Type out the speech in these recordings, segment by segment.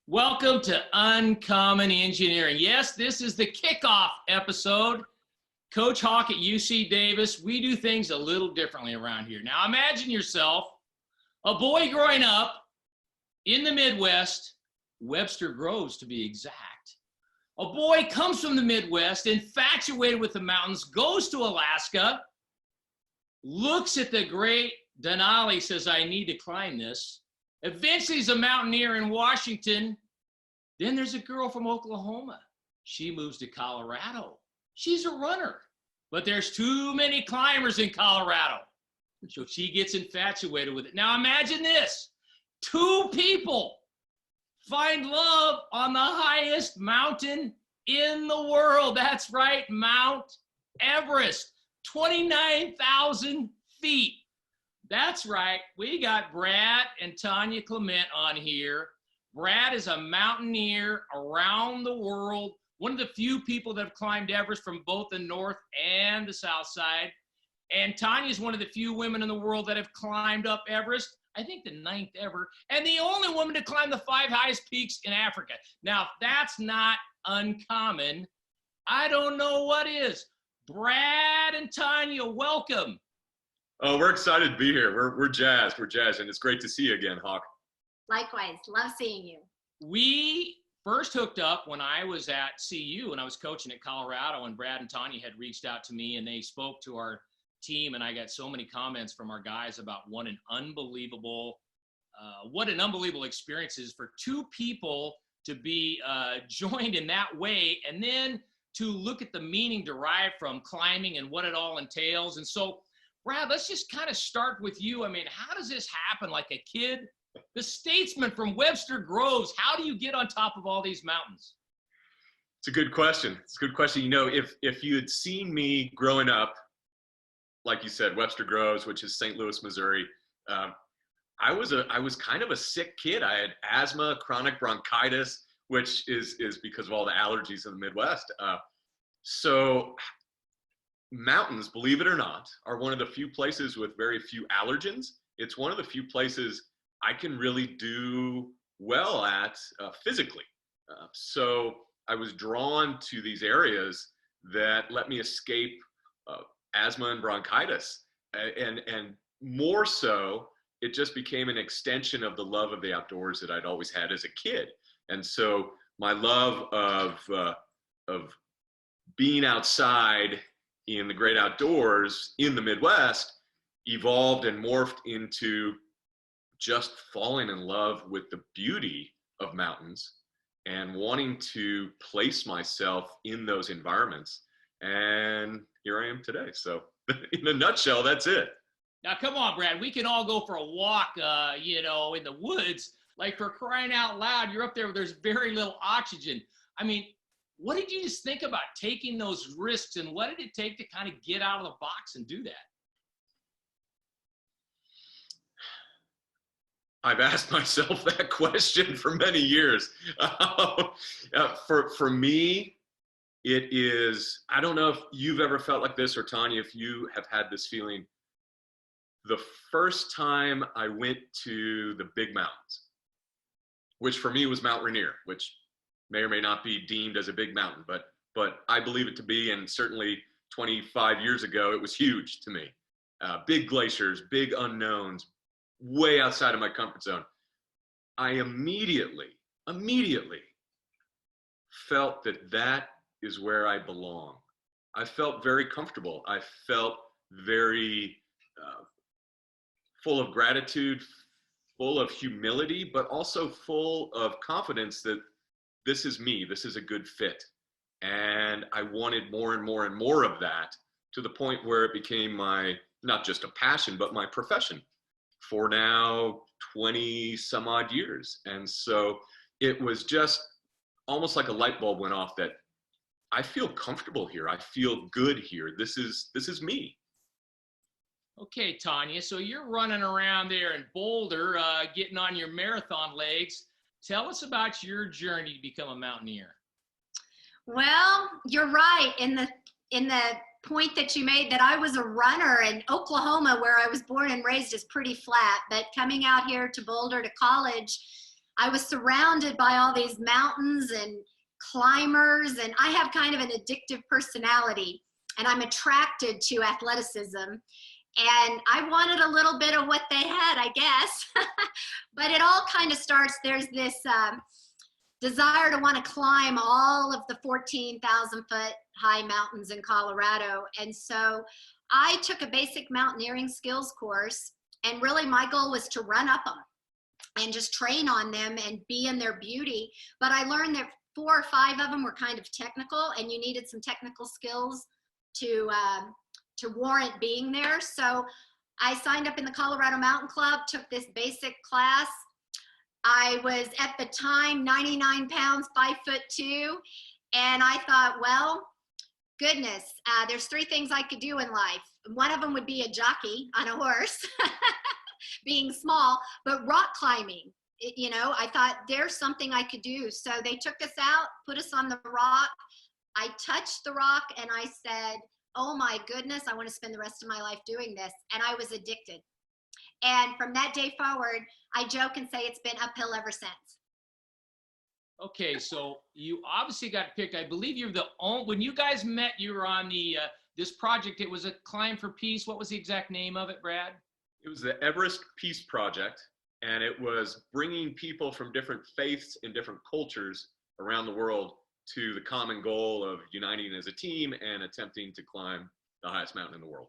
Welcome to Uncommon Engineering. Yes, this is the kickoff episode. Coach Hawk at UC Davis. We do things a little differently around here. Now imagine yourself, a boy growing up in the Midwest, Webster Groves to be exact. A boy comes from the Midwest, infatuated with the mountains, goes to Alaska, looks at the great Denali, says, I need to climb this. Eventually he's a mountaineer in Washington. Then there's a girl from Oklahoma. She moves to Colorado. She's a runner, but there's too many climbers in Colorado. So she gets infatuated with it. Now imagine this. Two people find love on the highest mountain in the world. That's right, Mount Everest, 29,000 feet. That's right. We got Brad and Tonya Clement on here. Brad is a mountaineer around the world, one of the few people that have climbed Everest from both the north and the south side. And Tonya is one of the few women in the world that have climbed up Everest, I think the 9th ever, and the only woman to climb the 5 highest peaks in Africa. Now, if that's not uncommon, I don't know what is. Brad and Tonya, welcome. Oh, we're excited to be here. We're jazzed. We're jazzed, and it's great to see you again, Hawk. Likewise. Love seeing you. We first hooked up when I was at CU and I was coaching at Colorado, and Brad and Tonya had reached out to me and they spoke to our team, and I got so many comments from our guys about what an unbelievable experience is for two people to be joined in that way, and then to look at the meaning derived from climbing and what it all entails. And so, Brad, let's just kind of start with you. I mean, how does this happen? Like a kid, the statesman from Webster Groves, how do you get on top of all these mountains? It's a good question. It's a good question. You know, if you had seen me growing up, like you said, Webster Groves, which is St. Louis, Missouri, I was kind of a sick kid. I had asthma, chronic bronchitis, which is because of all the allergies in the Midwest. So mountains, believe it or not, are one of the few places with very few allergens. It's one of the few places I can really do well at physically. So I was drawn to these areas that let me escape asthma and bronchitis. And more so, it just became an extension of the love of the outdoors that I'd always had as a kid. And so my love of being outside in the great outdoors in the Midwest evolved and morphed into just falling in love with the beauty of mountains and wanting to place myself in those environments. And here I am today. So in a nutshell, that's it. Now, come on, Brad, we can all go for a walk, in the woods. Like, for crying out loud, you're up there where there's very little oxygen. I mean, what did you just think about taking those risks, and what did it take to kind of get out of the box and do that? I've asked myself that question for many years. For me, it is, I don't know if you've ever felt like this, or Tonya, if you have had this feeling. The first time I went to the big mountains, which for me was Mount Rainier, which may or may not be deemed as a big mountain, but I believe it to be, and certainly 25 years ago, it was huge to me. Big glaciers, big unknowns, way outside of my comfort zone. I immediately felt that is where I belong. I felt very comfortable. I felt very full of gratitude, full of humility, but also full of confidence that this is me, this is a good fit. And I wanted more and more and more of that, to the point where it became my, not just a passion, but my profession for now 20 some odd years. And so it was just almost like a light bulb went off that I feel comfortable here. I feel good here. This is me. Okay, Tonya, so you're running around there in Boulder, getting on your marathon legs. Tell us about your journey to become a mountaineer. Well, you're right in the point that you made that I was a runner, in Oklahoma, where I was born and raised, is pretty flat. But coming out here to Boulder to college, I was surrounded by all these mountains and climbers, and I have kind of an addictive personality, and I'm attracted to athleticism. And I wanted a little bit of what they had, I guess. But it all kind of starts, there's this desire to want to climb all of the 14,000 foot high mountains in Colorado. And so I took a basic mountaineering skills course, and really my goal was to run up them and just train on them and be in their beauty. But I learned that 4 or 5 of them were kind of technical, and you needed some technical skills to warrant being there. So I signed up in the Colorado Mountain Club, took this basic class. I was at the time 99 pounds, 5'2", and I thought, well, goodness, there's 3 things I could do in life. One of them would be a jockey on a horse, being small, but rock climbing. You know, I thought there's something I could do. So they took us out, put us on the rock. I touched the rock and I said, oh my goodness, I want to spend the rest of my life doing this. And I was addicted. And from that day forward, I joke and say it's been uphill ever since. Okay, so you obviously got picked. I believe you're the only, when you guys met, you were on the this project. It was a Climb for Peace. What was the exact name of it, Brad? It was the Everest Peace Project, and it was bringing people from different faiths and different cultures around the world to the common goal of uniting as a team and attempting to climb the highest mountain in the world.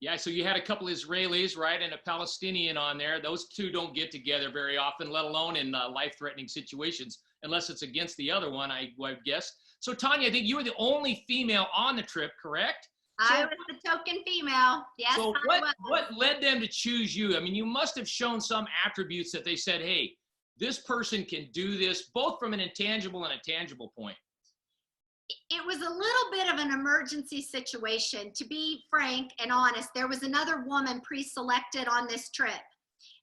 Yeah, so you had a couple Israelis, right, and a Palestinian on there. Those two don't get together very often, let alone in life-threatening situations, unless it's against the other one, I would guess. So, Tonya, I think you were the only female on the trip, correct? I was the token female. Yes, so I was. what led them to choose you? I mean, you must have shown some attributes that they said, hey, this person can do this, both from an intangible and a tangible point. It was a little bit of an emergency situation. To be frank and honest, there was another woman pre-selected on this trip,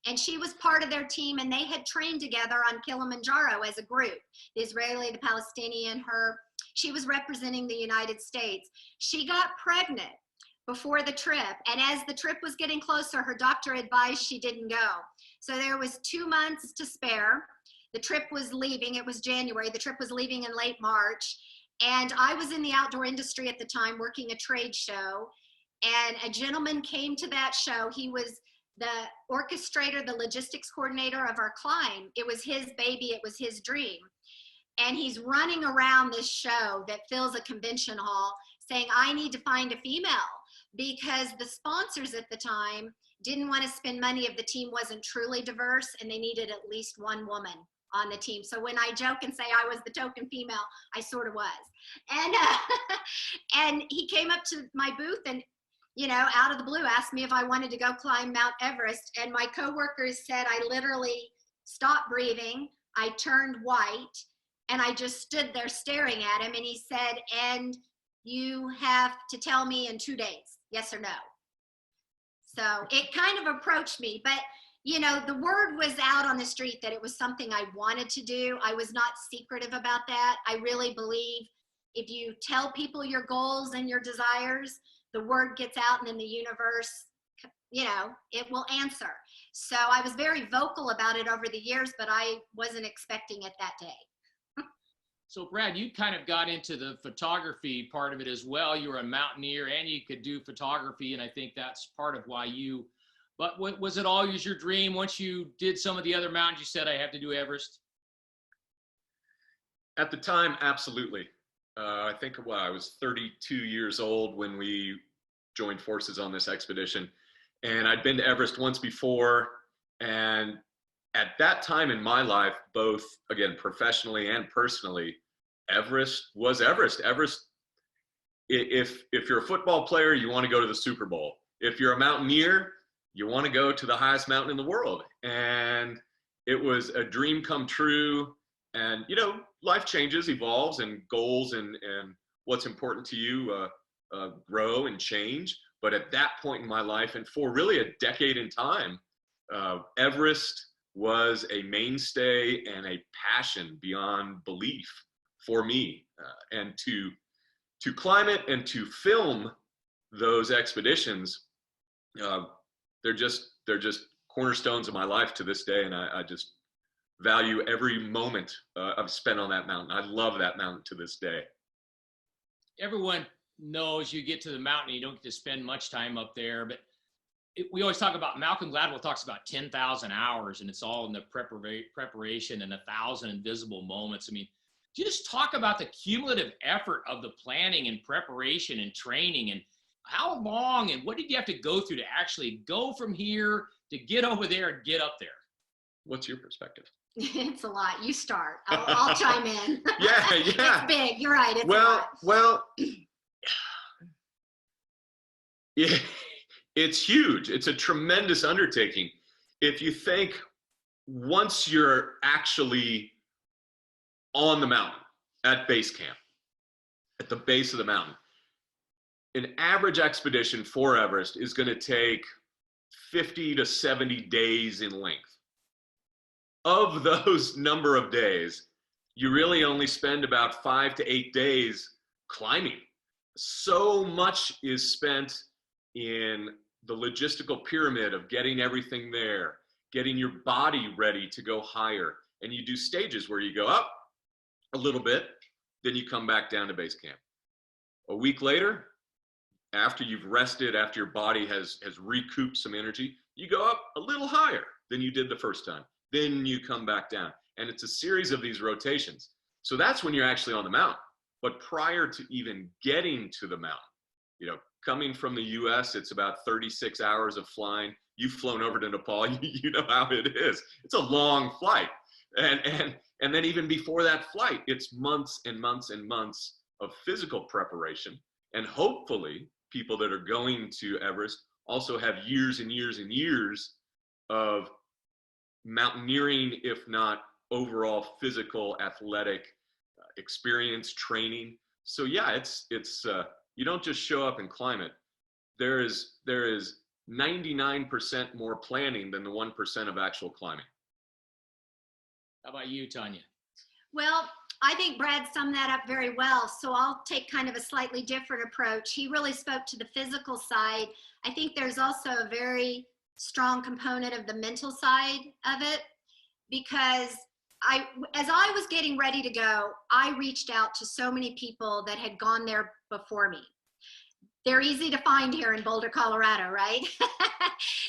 and she was part of their team, and they had trained together on Kilimanjaro as a group. The Israeli, the Palestinian, her. She was representing the United States. She got pregnant before the trip, and as the trip was getting closer, her doctor advised she didn't go. So there was 2 months to spare. The trip was leaving. It was January. The trip was leaving in late March. And I was in the outdoor industry at the time working a trade show, and a gentleman came to that show. He was the orchestrator, the logistics coordinator of our climb. It was his baby. It was his dream. And he's running around this show that fills a convention hall saying, I need to find a female, because the sponsors at the time didn't want to spend money if the team wasn't truly diverse, and they needed at least one woman on the team. So when I joke and say I was the token female, I sort of was. And he came up to my booth and, you know, out of the blue asked me if I wanted to go climb Mount Everest. And my coworkers said I literally stopped breathing. I turned white, and I just stood there staring at him. And he said, and you have to tell me in 2 days, yes or no. So it kind of approached me, but you know, the word was out on the street that it was something I wanted to do. I was not secretive about that. I really believe if you tell people your goals and your desires, the word gets out, and then the universe, you know, it will answer. So I was very vocal about it over the years, but I wasn't expecting it that day. So Brad, you kind of got into the photography part of it as well. You were a mountaineer and you could do photography, and I think that's part of why you. But was it always your dream? Once you did some of the other mountains, you said, I have to do Everest? At the time, absolutely. I think, well, I was 32 years old when we joined forces on this expedition. And I'd been to Everest once before. And at that time in my life, both, again, professionally and personally, Everest was Everest. Everest, if you're a football player, you want to go to the Super Bowl. If you're a mountaineer, you want to go to the highest mountain in the world. And it was a dream come true. And, you know, life changes, evolves, and goals and what's important to you grow and change. But at that point in my life, and for really a decade in time, Everest was a mainstay and a passion beyond belief for me. And to climb it and to film those expeditions, they're just cornerstones of my life to this day, and I just value every moment I've spent on that mountain. I love that mountain to this day. Everyone knows you get to the mountain, you don't get to spend much time up there, but we always talk about, Malcolm Gladwell talks about 10,000 hours, and it's all in the preparation and 1,000 invisible moments. I mean, just talk about the cumulative effort of the planning and preparation and training, and how long and what did you have to go through to actually go from here to get over there and get up there? What's your perspective? It's a lot. You start. I'll chime in. Yeah. It's big. You're right. It's a lot. Well, yeah, it's huge. It's a tremendous undertaking. If you think once you're actually on the mountain at base camp, at the base of the mountain, an average expedition for Everest is going to take 50 to 70 days in length. Of those number of days, you really only spend about 5 to 8 days climbing. So much is spent in the logistical pyramid of getting everything there, getting your body ready to go higher. And you do stages where you go up a little bit, then you come back down to base camp. A week later, after you've rested, after your body has recouped some energy, you go up a little higher than you did the first time. Then you come back down. And it's a series of these rotations. So that's when you're actually on the mountain. But prior to even getting to the mountain, you know, coming from the US, it's about 36 hours of flying. You've flown over to Nepal, you know how it is. It's a long flight. And then even before that flight, it's months and months and months of physical preparation. And hopefully people that are going to Everest also have years and years and years of mountaineering, if not overall physical, athletic experience, training. So yeah, it's you don't just show up and climb it. There is 99% more planning than the 1% of actual climbing. How about you, Tonya? Well, I think Brad summed that up very well. So I'll take kind of a slightly different approach. He really spoke to the physical side. I think there's also a very strong component of the mental side of it, because as I was getting ready to go, I reached out to so many people that had gone there before me. They're easy to find here in Boulder, Colorado, right?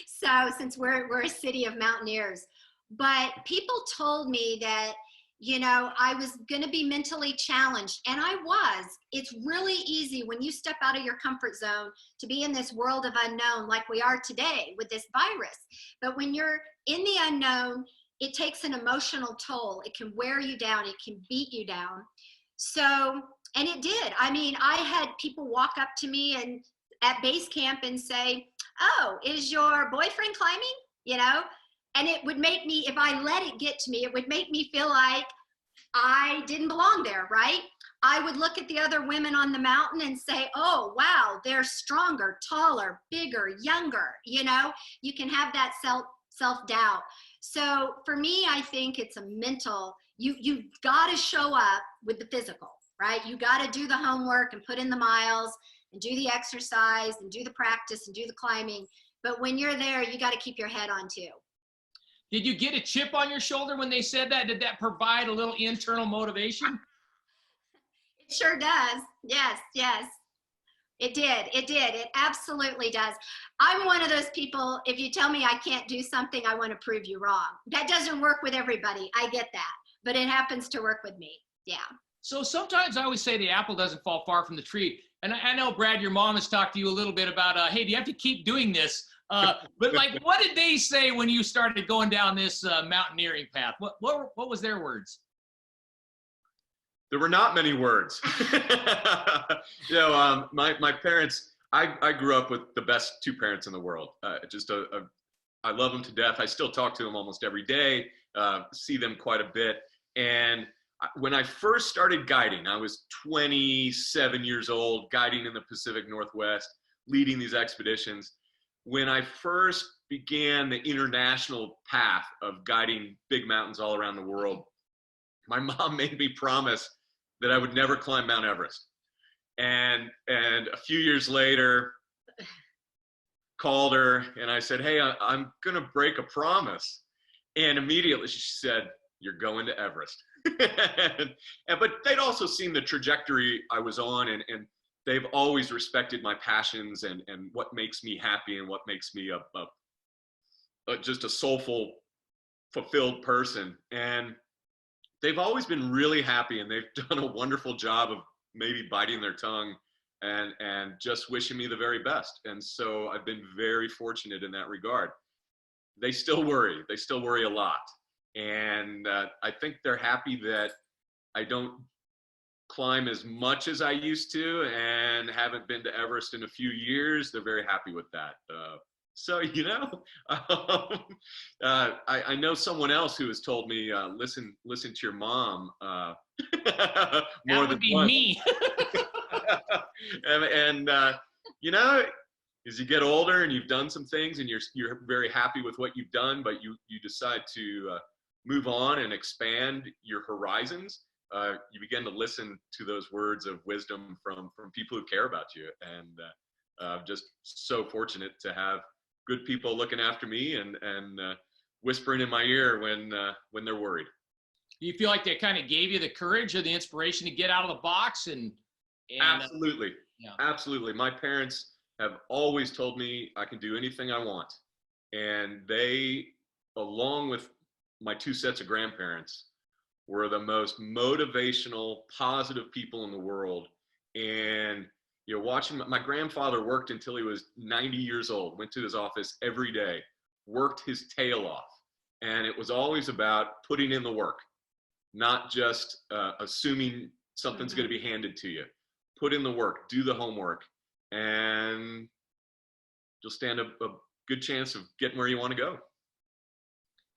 So since we're a city of mountaineers, but people told me that, you know, I was going to be mentally challenged, and I was. It's really easy when you step out of your comfort zone to be in this world of unknown like we are today with this virus. But when you're in the unknown, it takes an emotional toll. It can wear you down. It can beat you down. So, and it did. I mean, I had people walk up to me and at base camp and say, "Oh, is your boyfriend climbing?" You know? And it would make me, if I let it get to me, it would make me feel like I didn't belong there, right? I would look at the other women on the mountain and say, "Oh, wow, they're stronger, taller, bigger, younger." You know, you can have that self-doubt. So for me, I think it's a mental, you've got to show up with the physical, right? You got to do the homework and put in the miles and do the exercise and do the practice and do the climbing. But when you're there, you got to keep your head on too. Did you get a chip on your shoulder when they said that? Did that provide a little internal motivation? It sure does. Yes, yes. It did. It did. It absolutely does. I'm one of those people, if you tell me I can't do something, I want to prove you wrong. That doesn't work with everybody. I get that. But it happens to work with me. Yeah. So sometimes I always say the apple doesn't fall far from the tree. And I know, Brad, your mom has talked to you a little bit about, hey, do you have to keep doing this? But like, what did they say when you started going down this mountaineering path? What was their words? There were not many words. You know, my parents, I grew up with the best two parents in the world. I love them to death. I still talk to them almost every day, see them quite a bit. And when I first started guiding, I was 27 years old, guiding in the Pacific Northwest, leading these expeditions. When I first began the international path of guiding big mountains all around the world, my mom made me promise that I would never climb Mount Everest. And a few years later, called her and I said, "Hey, I'm gonna break a promise." And immediately she said, you're going to Everest. But they'd also seen the trajectory I was on, and they've always respected my passions and what makes me happy and what makes me just a soulful, fulfilled person. And they've always been really happy, and they've done a wonderful job of maybe biting their tongue and just wishing me the very best. And so I've been very fortunate in that regard. They still worry. They still worry a lot. And I think they're happy that I don't climb as much as I used to and haven't been to Everest in a few years. They're very happy with that. So, I know someone else who has told me, listen to your mom. More That would than be once. me. and as you get older and you've done some things and you're very happy with what you've done, but you decide to move on and expand your horizons, you begin to listen to those words of wisdom from people who care about you. And I'm just so fortunate to have good people looking after me and whispering in my ear when they're worried. Do you feel like they kind of gave you the courage or the inspiration to get out of the box? And Absolutely. Yeah. Absolutely. My parents have always told me I can do anything I want. And they, along with my two sets of grandparents, were the most motivational, positive people in the world. And watching my grandfather worked until he was 90 years old, went to his office every day, worked his tail off. And it was always about putting in the work, not just assuming something's going to be handed to you. Put in the work, do the homework, and you'll stand a good chance of getting where you want to go.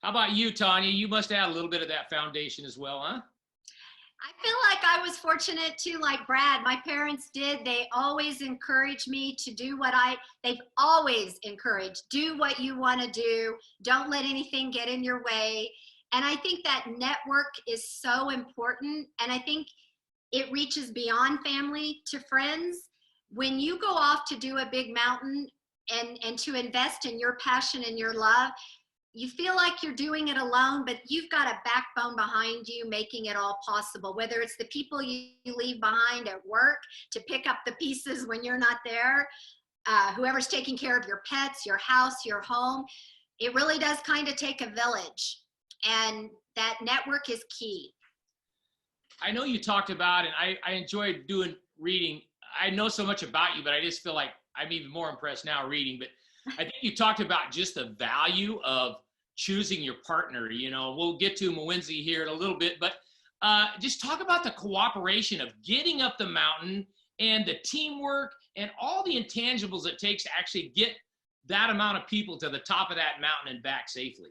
How about you, Tonya? You must have a little bit of that foundation as well, huh? I feel like I was fortunate too, like Brad. My parents did. They always encouraged me to do they've always encouraged, do what you want to do. Don't let anything get in your way. And I think that network is so important. And I think it reaches beyond family to friends. When you go off to do a big mountain and to invest in your passion and your love, you feel like you're doing it alone, but you've got a backbone behind you making it all possible, whether it's the people you leave behind at work to pick up the pieces when you're not there, whoever's taking care of your pets, your house, your home. It really does kind of take a village, and that network is key. I know you talked about, and I enjoyed doing reading. I know so much about you, but I just feel like I'm even more impressed now reading. But I think you talked about just the value of choosing your partner. We'll get to Mwenzi here in a little bit, but just talk about the cooperation of getting up the mountain and the teamwork and all the intangibles it takes to actually get that amount of people to the top of that mountain and back safely.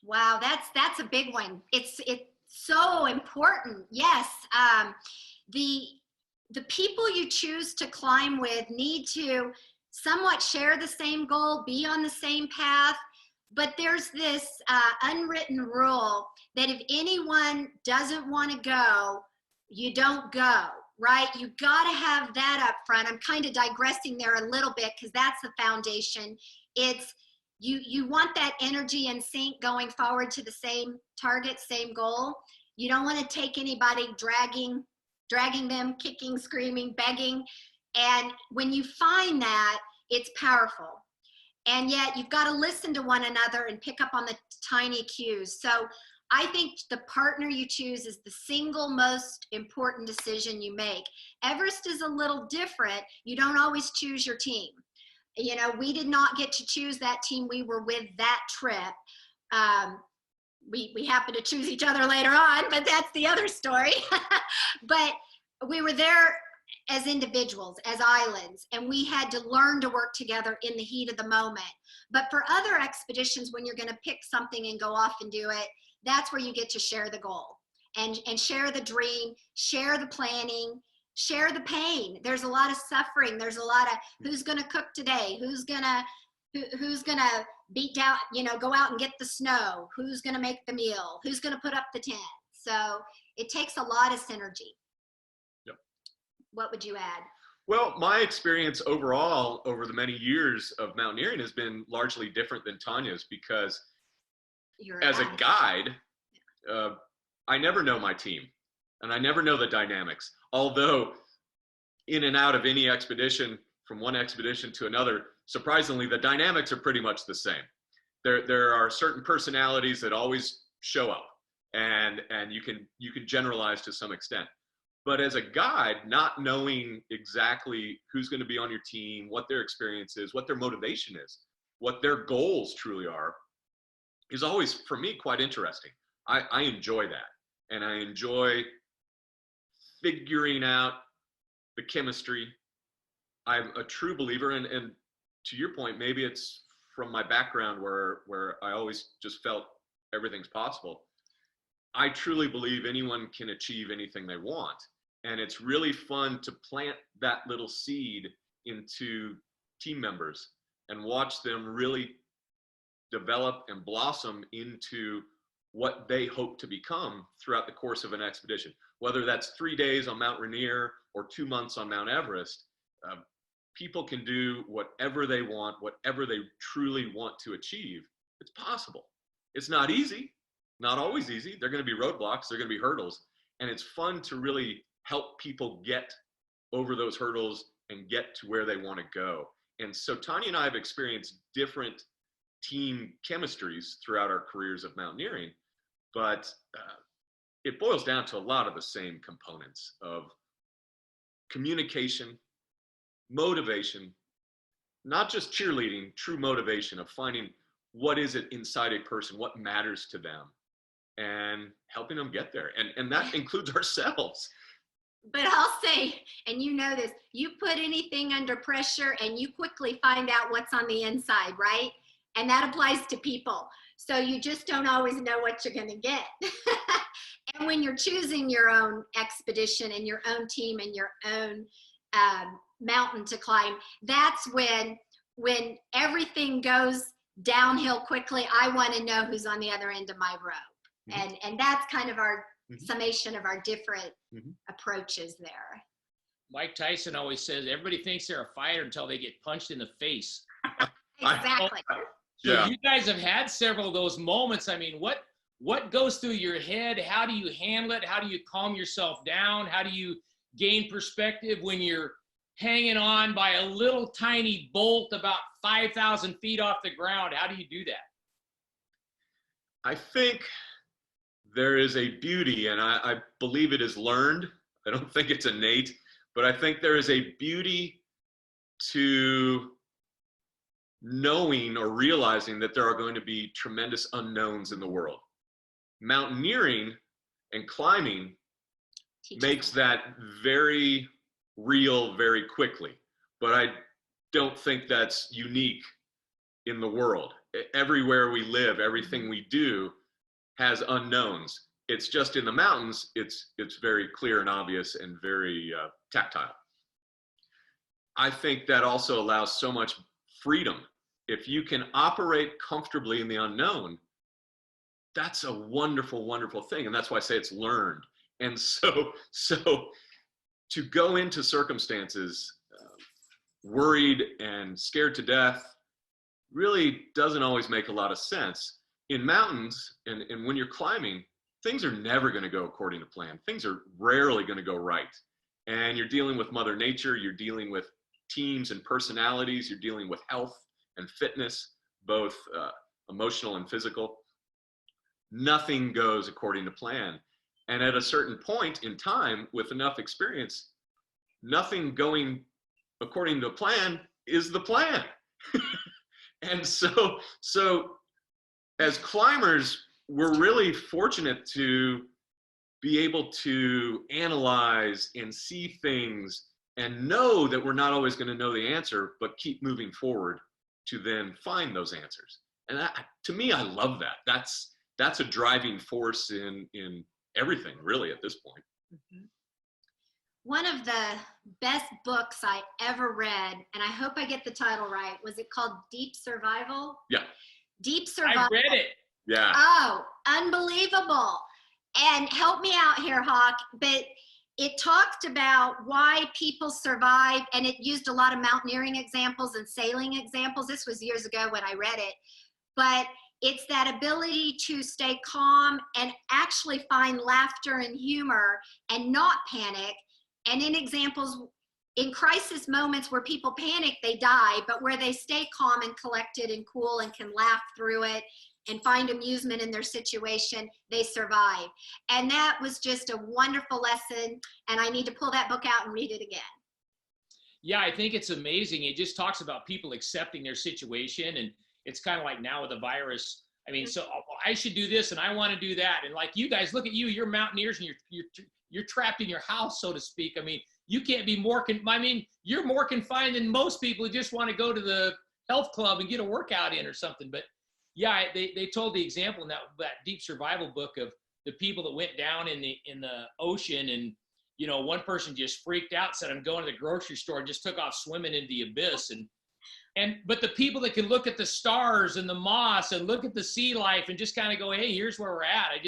Wow, that's a big one. It's so important. Yes. The people you choose to climb with need to somewhat share the same goal, be on the same path, but there's this unwritten rule that if anyone doesn't want to go, you don't go, right? You got to have that up front. I'm kind of digressing there a little bit because that's the foundation. It's you want that energy and sync going forward to the same target, same goal. You don't want to take anybody dragging them, kicking, screaming, begging. And when you find that, it's powerful. And yet you've got to listen to one another and pick up on the tiny cues. So I think the partner you choose is the single most important decision you make. Everest is a little different. You don't always choose your team. We did not get to choose that team we were with that trip. We happened to choose each other later on, but that's the other story. But we were there as individuals, as islands, and we had to learn to work together in the heat of the moment. But for other expeditions, when you're going to pick something and go off and do it, that's where you get to share the goal and share the dream, share the planning, share the pain. There's a lot of suffering. There's a lot of who's going to cook today, who's going to beat down, go out and get the snow, who's going to make the meal, who's going to put up the tent. So it takes a lot of synergy. Yep. What would you add? Well, my experience overall over the many years of mountaineering has been largely different than Tonya's, because as a guide, I never know my team, and I never know the dynamics. Although in and out of any expedition, from one expedition to another, surprisingly, the dynamics are pretty much the same. There are certain personalities that always show up, and you can generalize to some extent. But as a guide, not knowing exactly who's going to be on your team, what their experience is, what their motivation is, what their goals truly are, is always, for me, quite interesting. I enjoy that. And I enjoy figuring out the chemistry. I'm a true believer, and to your point, maybe it's from my background where I always just felt everything's possible. I truly believe anyone can achieve anything they want. And it's really fun to plant that little seed into team members and watch them really develop and blossom into what they hope to become throughout the course of an expedition. Whether that's 3 days on Mount Rainier or 2 months on Mount Everest, people can do whatever they want, whatever they truly want to achieve. It's possible. It's not easy, not always easy. There are going to be roadblocks, there are going to be hurdles, and it's fun to really help people get over those hurdles and get to where they want to go. And so Tonya and I have experienced different team chemistries throughout our careers of mountaineering, but it boils down to a lot of the same components of communication, motivation, not just cheerleading, true motivation of finding what is it inside a person, what matters to them, and helping them get there. And that includes ourselves. But I'll say, and you know this, you put anything under pressure and you quickly find out what's on the inside, right? And that applies to people. So you just don't always know what you're going to get. And when you're choosing your own expedition and your own team and your own mountain to climb, that's when everything goes downhill quickly. I want to know who's on the other end of my rope. Mm-hmm. And that's kind of our summation of our different approaches there. Mike Tyson always says everybody thinks they're a fighter until they get punched in the face. Exactly. So you guys have had several of those moments. I mean, what goes through your head? How do you handle it? How do you calm yourself down? How do you gain perspective when you're hanging on by a little tiny bolt about 5,000 feet off the ground? How do you do that? I think there is a beauty, and I believe it is learned. I don't think it's innate, but I think there is a beauty to knowing or realizing that there are going to be tremendous unknowns in the world. Mountaineering and climbing makes that very real very quickly, but I don't think that's unique in the world. Everywhere we live, everything we do has unknowns. It's just in the mountains, it's very clear and obvious and very tactile. I think that also allows so much freedom. If you can operate comfortably in the unknown, that's a wonderful, wonderful thing. And that's why I say it's learned. And so to go into circumstances worried and scared to death really doesn't always make a lot of sense. In mountains and when you're climbing, things are never going to go according to plan. Things are rarely going to go right. And you're dealing with Mother Nature, you're dealing with teams and personalities, you're dealing with health and fitness, both emotional and physical. Nothing goes according to plan. And at a certain point in time, with enough experience, nothing going according to plan is the plan. And so as climbers, we're really fortunate to be able to analyze and see things and know that we're not always going to know the answer, but keep moving forward to then find those answers. And that, to me, I love that. That's a driving force in everything, really, at this point. Mm-hmm. One of the best books I ever read, and I hope I get the title right, was it called Deep Survival? Yeah. Deep Survival. I read it. Yeah. Oh, unbelievable. And help me out here, Hawk, but it talked about why people survive, and it used a lot of mountaineering examples and sailing examples. This was years ago when I read it, but It's that ability to stay calm and actually find laughter and humor and not panic. And in examples, in crisis moments where people panic, they die, but where they stay calm and collected and cool and can laugh through it and find amusement in their situation, they survive. And that was just a wonderful lesson. And I need to pull that book out and read it again. Yeah, I think it's amazing. It just talks about people accepting their situation. And it's kind of like now with the virus. I mean, so I should do this and I want to do that. And like you guys, look at you, you're mountaineers and you're trapped in your house, so to speak. I mean, you can't be more, you're more confined than most people who just want to go to the health club and get a workout in or something. But yeah, they told the example in that deep survival book of the people that went down in the ocean, and you know, one person just freaked out, said, I'm going to the grocery store, and just took off swimming into the abyss. But the people that can look at the stars and the moss and look at the sea life and just kind of go, hey, here's where we're at.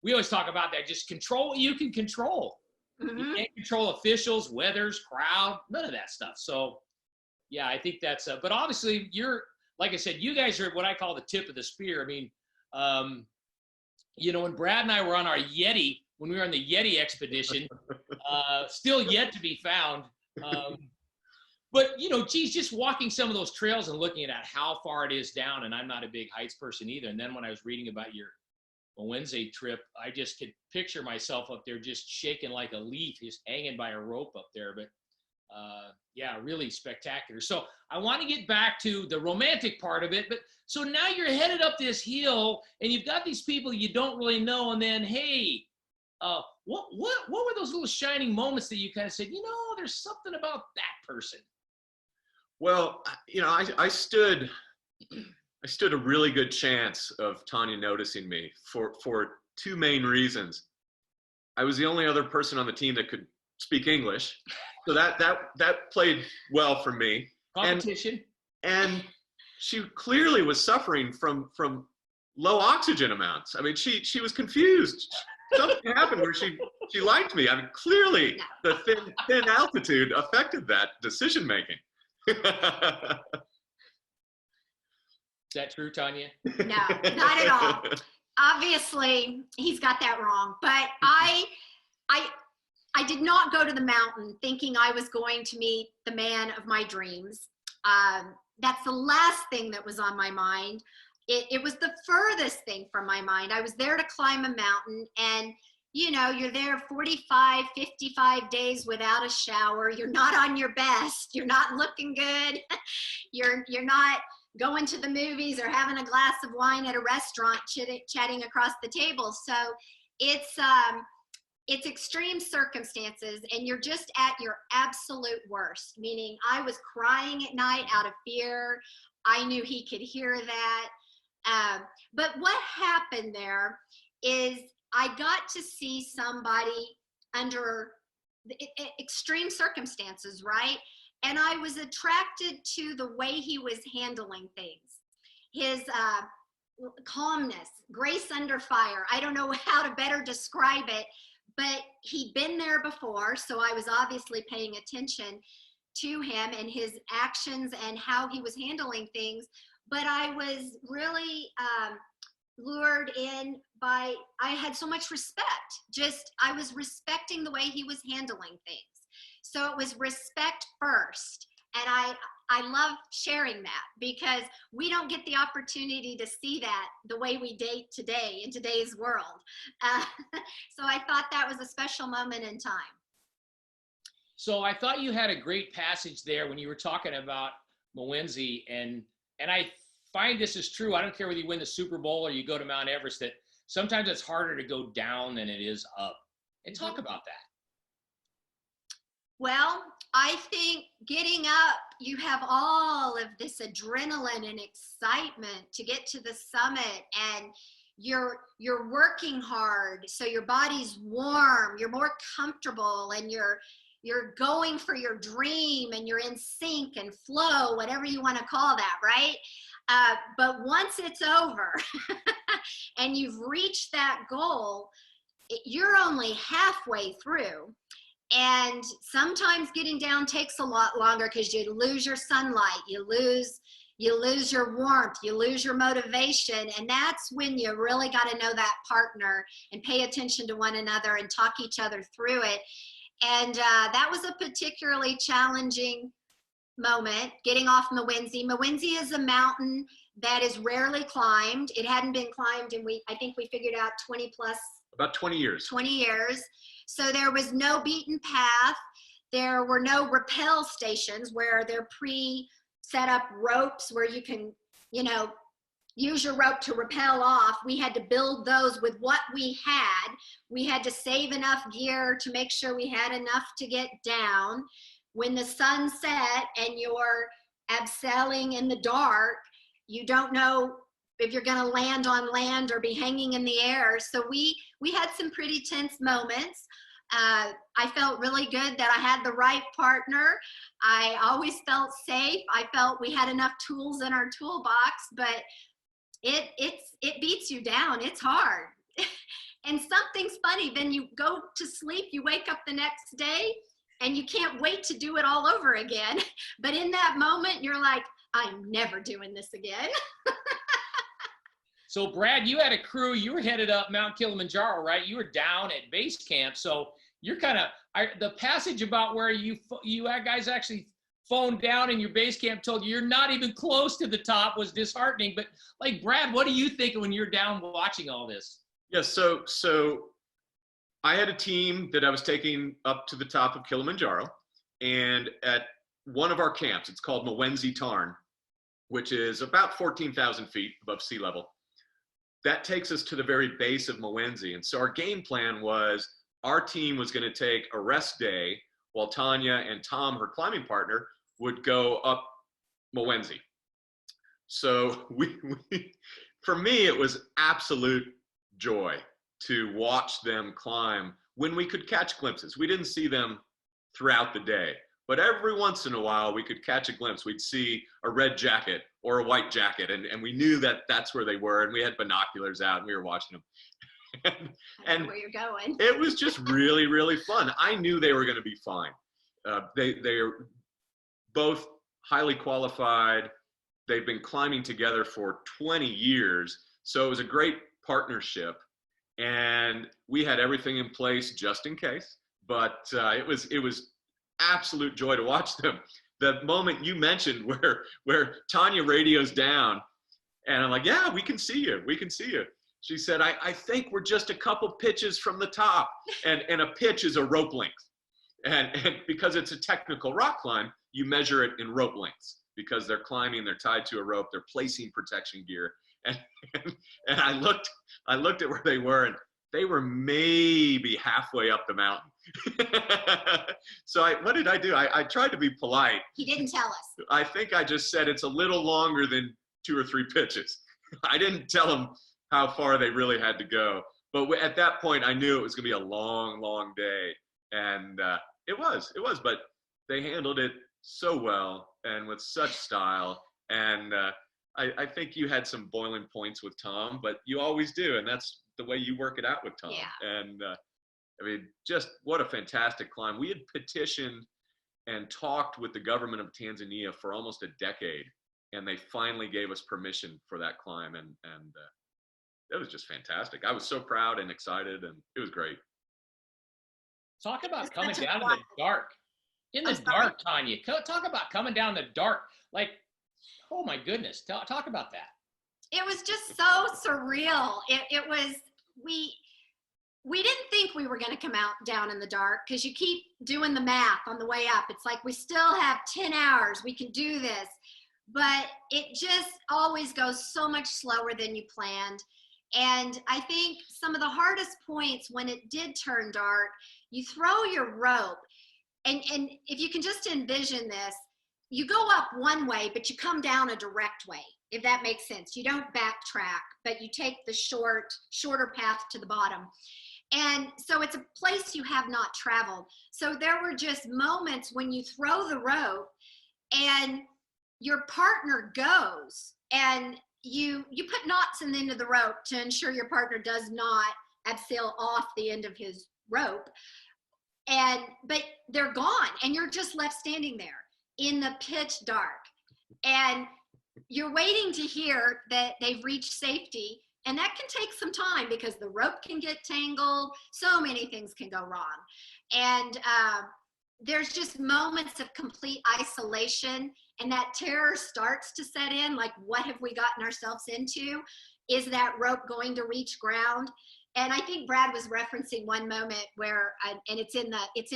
We always talk about that. Just control what you can control. Mm-hmm. You can't control officials, weathers, crowd, none of that stuff. So yeah, I think that's, but obviously you're, like I said, you guys are what I call the tip of the spear. I mean, you know, when Brad and I were on our Yeti, when we were on the Yeti expedition, still yet to be found. But, you know, geez, just walking some of those trails and looking at how far it is down, and I'm not a big heights person either. And then when I was reading about your Wednesday trip, I just could picture myself up there just shaking like a leaf, just hanging by a rope up there. But yeah, really spectacular. So I want to get back to the romantic part of it. But so now you're headed up this hill and you've got these people you don't really know. And then, hey, what were those little shining moments that you kind of said, you know, there's something about that person? Well, you know, I stood a really good chance of Tonya noticing me for two main reasons. I was the only other person on the team that could speak English, so that played well for me. Competition. And she clearly was suffering from low oxygen amounts. I mean, she was confused. Something happened where she liked me. I mean, clearly the thin altitude affected that decision making. Is that true, Tonya? No, not at all. Obviously, he's got that wrong. But I did not go to the mountain thinking I was going to meet the man of my dreams. That's the last thing that was on my mind. It was the furthest thing from my mind. I was there to climb a mountain, and you know, you're there 45, 55 days without a shower. You're not on your best. You're not looking good. You're not going to the movies or having a glass of wine at a restaurant, chatting across the table. So it's extreme circumstances, and you're just at your absolute worst, meaning I was crying at night out of fear. I knew he could hear that. But what happened there is I got to see somebody under extreme circumstances, right? And I was attracted to the way he was handling things. His calmness, grace under fire. I don't know how to better describe it, but he'd been there before, so I was obviously paying attention to him and his actions and how he was handling things. But I was really lured in by, I had so much respect. I was respecting the way he was handling things. So it was respect first. And I love sharing that because we don't get the opportunity to see that the way we date today in today's world. So I thought that was a special moment in time. So I thought you had a great passage there when you were talking about Mwenzi, and I find this is true. I don't care whether you win the Super Bowl or you go to Mount Everest, that sometimes it's harder to go down than it is up. And talk about that. Well, I think getting up, you have all of this adrenaline and excitement to get to the summit, and you're working hard, so your body's warm, you're more comfortable, and you're going for your dream, and you're in sync and flow, whatever you want to call that, right? But once it's over and you've reached that goal, you're only halfway through. And sometimes getting down takes a lot longer because you lose your sunlight, you lose you lose your warmth, you lose your motivation. And that's when you really got to know that partner and pay attention to one another and talk each other through it. And that was a particularly challenging moment, getting off Mawinzi. Mawinzi is a mountain that is rarely climbed. It hadn't been climbed in, I think we figured out 20 plus. About 20 years. 20 years. So there was no beaten path. There were no rappel stations where they're pre-set up ropes where you can, you know, use your rope to rappel off. We had to build those with what we had. We had to save enough gear to make sure we had enough to get down. When the sun set and you're abseiling in the dark, you don't know if you're going to land on land or be hanging in the air. So we had some pretty tense moments. I felt really good that I had the right partner. I always felt safe. I felt we had enough tools in our toolbox, but it beats you down. It's hard. And something's funny. Then you go to sleep, you wake up the next day, and you can't wait to do it all over again. But in that moment, you're like, I'm never doing this again. So Brad, you had a crew, you were headed up Mount Kilimanjaro, right? You were down at base camp. So you're kind of, the passage about where you guys actually phoned down in your base camp told you you're not even close to the top was disheartening. But like, Brad, what do you think when you're down watching all this? Yeah, so I had a team that I was taking up to the top of Kilimanjaro, and at one of our camps, it's called Mawinzi Tarn, which is about 14,000 feet above sea level. That takes us to the very base of Mawinzi. And so our game plan was our team was going to take a rest day while Tonya and Tom, her climbing partner, would go up Mawinzi. So for me, it was absolute joy to watch them climb when we could catch glimpses. We didn't see them throughout the day, but every once in a while we could catch a glimpse. We'd see a red jacket or a white jacket, and we knew that that's where they were, and we had binoculars out and we were watching them. and where you're going. It was just really, really fun. I knew they were going to be fine. They're both highly qualified. They've been climbing together for 20 years, so it was a great partnership. And we had everything in place just in case, but it was absolute joy to watch them. The moment you mentioned where Tonya radios down, and I'm like, yeah, we can see you. We can see you. She said, I think we're just a couple pitches from the top, and a pitch is a rope length. And because it's a technical rock climb, you measure it in rope lengths because they're climbing, they're tied to a rope, they're placing protection gear. And I looked at where they were, and they were maybe halfway up the mountain. So what did I do? I tried to be polite. He didn't tell us. I think I just said it's a little longer than 2 or 3 pitches. I didn't tell them how far they really had to go. But at that point, I knew it was going to be a long, long day. And it was, but they handled it so well and with such style. And I think you had some boiling points with Tom, but you always do. And that's the way you work it out with Tom. Yeah. And I mean, just what a fantastic climb. We had petitioned and talked with the government of Tanzania for almost a decade, and they finally gave us permission for that climb. And it was just fantastic. I was so proud and excited, and it was great. Talk about coming down in the dark. In the dark, Tonya. Talk about coming down in the dark. Like, oh my goodness. Talk about that. It was just so surreal. It was, we didn't think we were going to come out down in the dark because you keep doing the math on the way up. It's like we still have 10 hours. We can do this. But it just always goes so much slower than you planned. And I think some of the hardest points when it did turn dark, you throw your rope. And if you can just envision this, you go up one way, but you come down a direct way, if that makes sense. You don't backtrack, but you take the shorter path to the bottom. And so it's a place you have not traveled. So there were just moments when you throw the rope and your partner goes, and you put knots in the end of the rope to ensure your partner does not abseil off the end of his rope. But they're gone, and you're just left standing there in the pitch dark. And you're waiting to hear that they've reached safety. And that can take some time because the rope can get tangled. So many things can go wrong. And there's just moments of complete isolation, and that terror starts to set in, like, what have we gotten ourselves into? Is that rope going to reach ground? And I think Brad was referencing one moment where, and it's in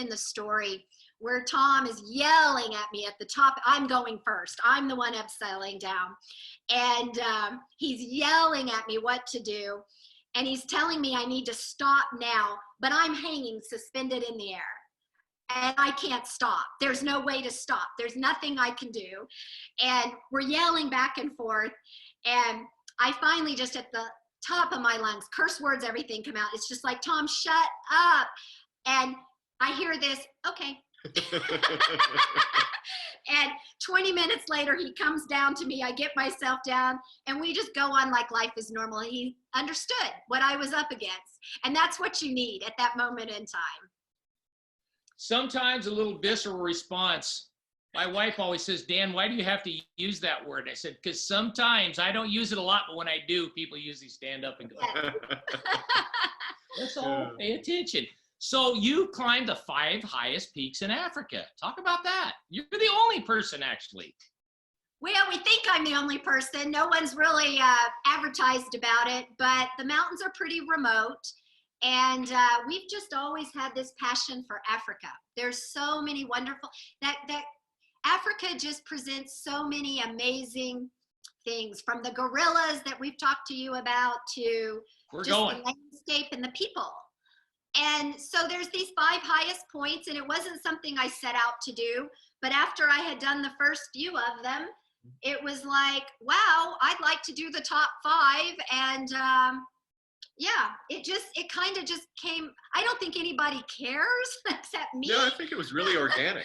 the story, where Tom is yelling at me at the top. I'm going first. I'm the one upside down. And he's yelling at me what to do. And he's telling me I need to stop now, but I'm hanging suspended in the air. And I can't stop. There's no way to stop. There's nothing I can do. And we're yelling back and forth. And I finally, just at the top of my lungs, curse words, everything come out. It's just like, Tom, shut up. And I hear this, okay. And 20 minutes later, he comes down to me. I get myself down, and we just go on like life is normal. And he understood what I was up against. And that's what you need at that moment in time. Sometimes a little visceral response. My wife always says, Dan, why do you have to use that word? I said, because sometimes I don't use it a lot, but when I do, people usually stand up and go, let's all pay attention. So you climbed the 5 highest peaks in Africa. Talk about that. You're the only person, actually. Well, we think I'm the only person. No one's really advertised about it, but the mountains are pretty remote. And we've just always had this passion for Africa. There's so many wonderful, that Africa just presents so many amazing things, from the gorillas that we've talked to you about to the landscape and the people. And so there's these 5 highest points, and it wasn't something I set out to do, but after I had done the first few of them, it was like, wow, I'd like to do the top 5. And yeah, it kind of just came. I don't think anybody cares except me. No, I think it was really organic.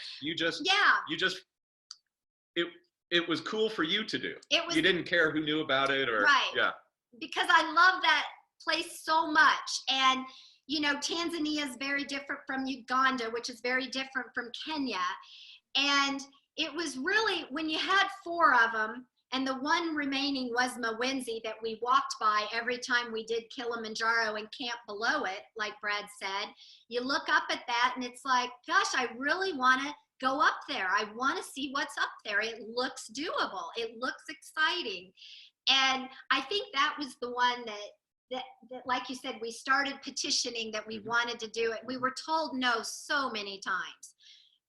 It was cool for you to do. You didn't care who knew about it, or right. Yeah. Because I love that place so much. And you know, Tanzania is very different from Uganda, which is very different from Kenya. And it was really, when you had 4 of them, and the one remaining was Mwenzi that we walked by every time we did Kilimanjaro and camped below it, like Brad said, you look up at that and it's like, gosh, I really want to go up there. I want to see what's up there. It looks doable. It looks exciting. And I think that was the one that like you said, we started petitioning that we wanted to do it. We were told no so many times.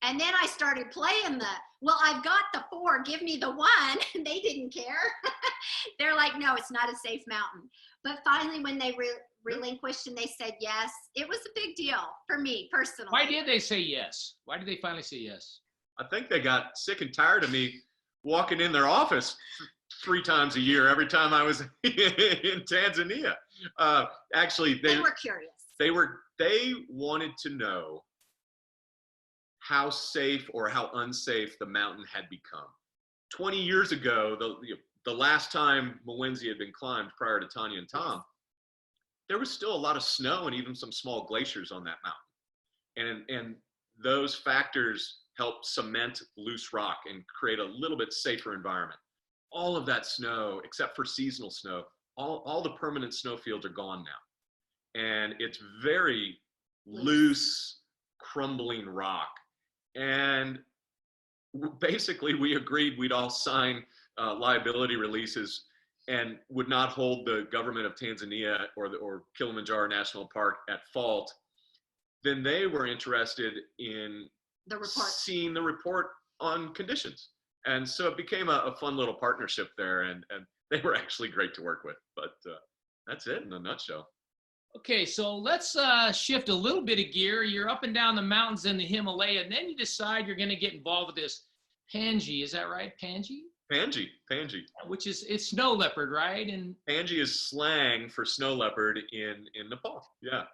And then I started playing well, I've got the 4, give me the 1. And they didn't care. They're like, no, it's not a safe mountain. But finally, when they relinquished and they said yes, it was a big deal for me personally. Why did they say yes? Why did they finally say yes? I think they got sick and tired of me walking in their office 3 times a year every time I was in Tanzania. Actually, they were curious. They wanted to know how safe or how unsafe the mountain had become. 20 years ago, the last time Mwenzi had been climbed prior to Tonya and Tom, there was still a lot of snow and even some small glaciers on that mountain. And those factors help cement loose rock and create a little bit safer environment. All of that snow, except for seasonal snow, all the permanent snow fields are gone now. And it's very loose, crumbling rock. And basically we agreed we'd all sign liability releases and would not hold the government of Tanzania or Kilimanjaro National Park at fault. Then they were interested in seeing the report on conditions. And so it became a fun little partnership there, and they were actually great to work with. But that's it in a nutshell. Okay, so let's shift a little bit of gear. You're up and down the mountains in the Himalaya, and then you decide you're going to get involved with this Panji. Is that right, Panji? Panji. Which is, it's snow leopard, right? And Panji is slang for snow leopard in Nepal. Yeah.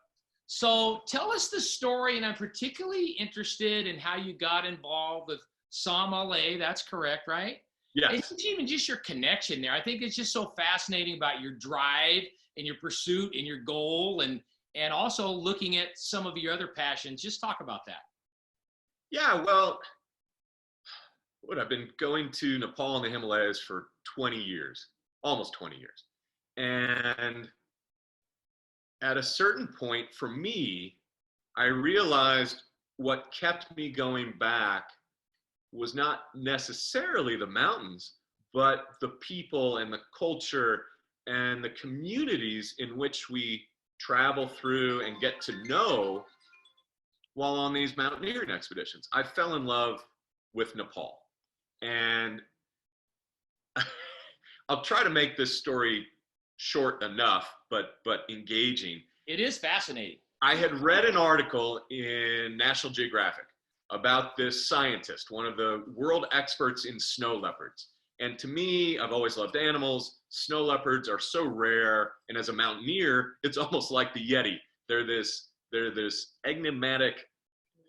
So tell us the story, and I'm particularly interested in how you got involved with Somalia. That's correct, right? Yeah. It's even just your connection there. I think it's just so fascinating about your drive and your pursuit and your goal, and also looking at some of your other passions. Just talk about that. Yeah, well, I've been going to Nepal and the Himalayas for 20 years, almost 20 years. And at a certain point for me, I realized what kept me going back was not necessarily the mountains, but the people and the culture and the communities in which we travel through and get to know while on these mountaineering expeditions. I fell in love with Nepal. And I'll try to make this story short enough, but engaging. It is fascinating. I had read an article in National Geographic about this scientist, one of the world experts in snow leopards. And to me, I've always loved animals. Snow leopards are so rare. And as a mountaineer, it's almost like the Yeti. They're this enigmatic,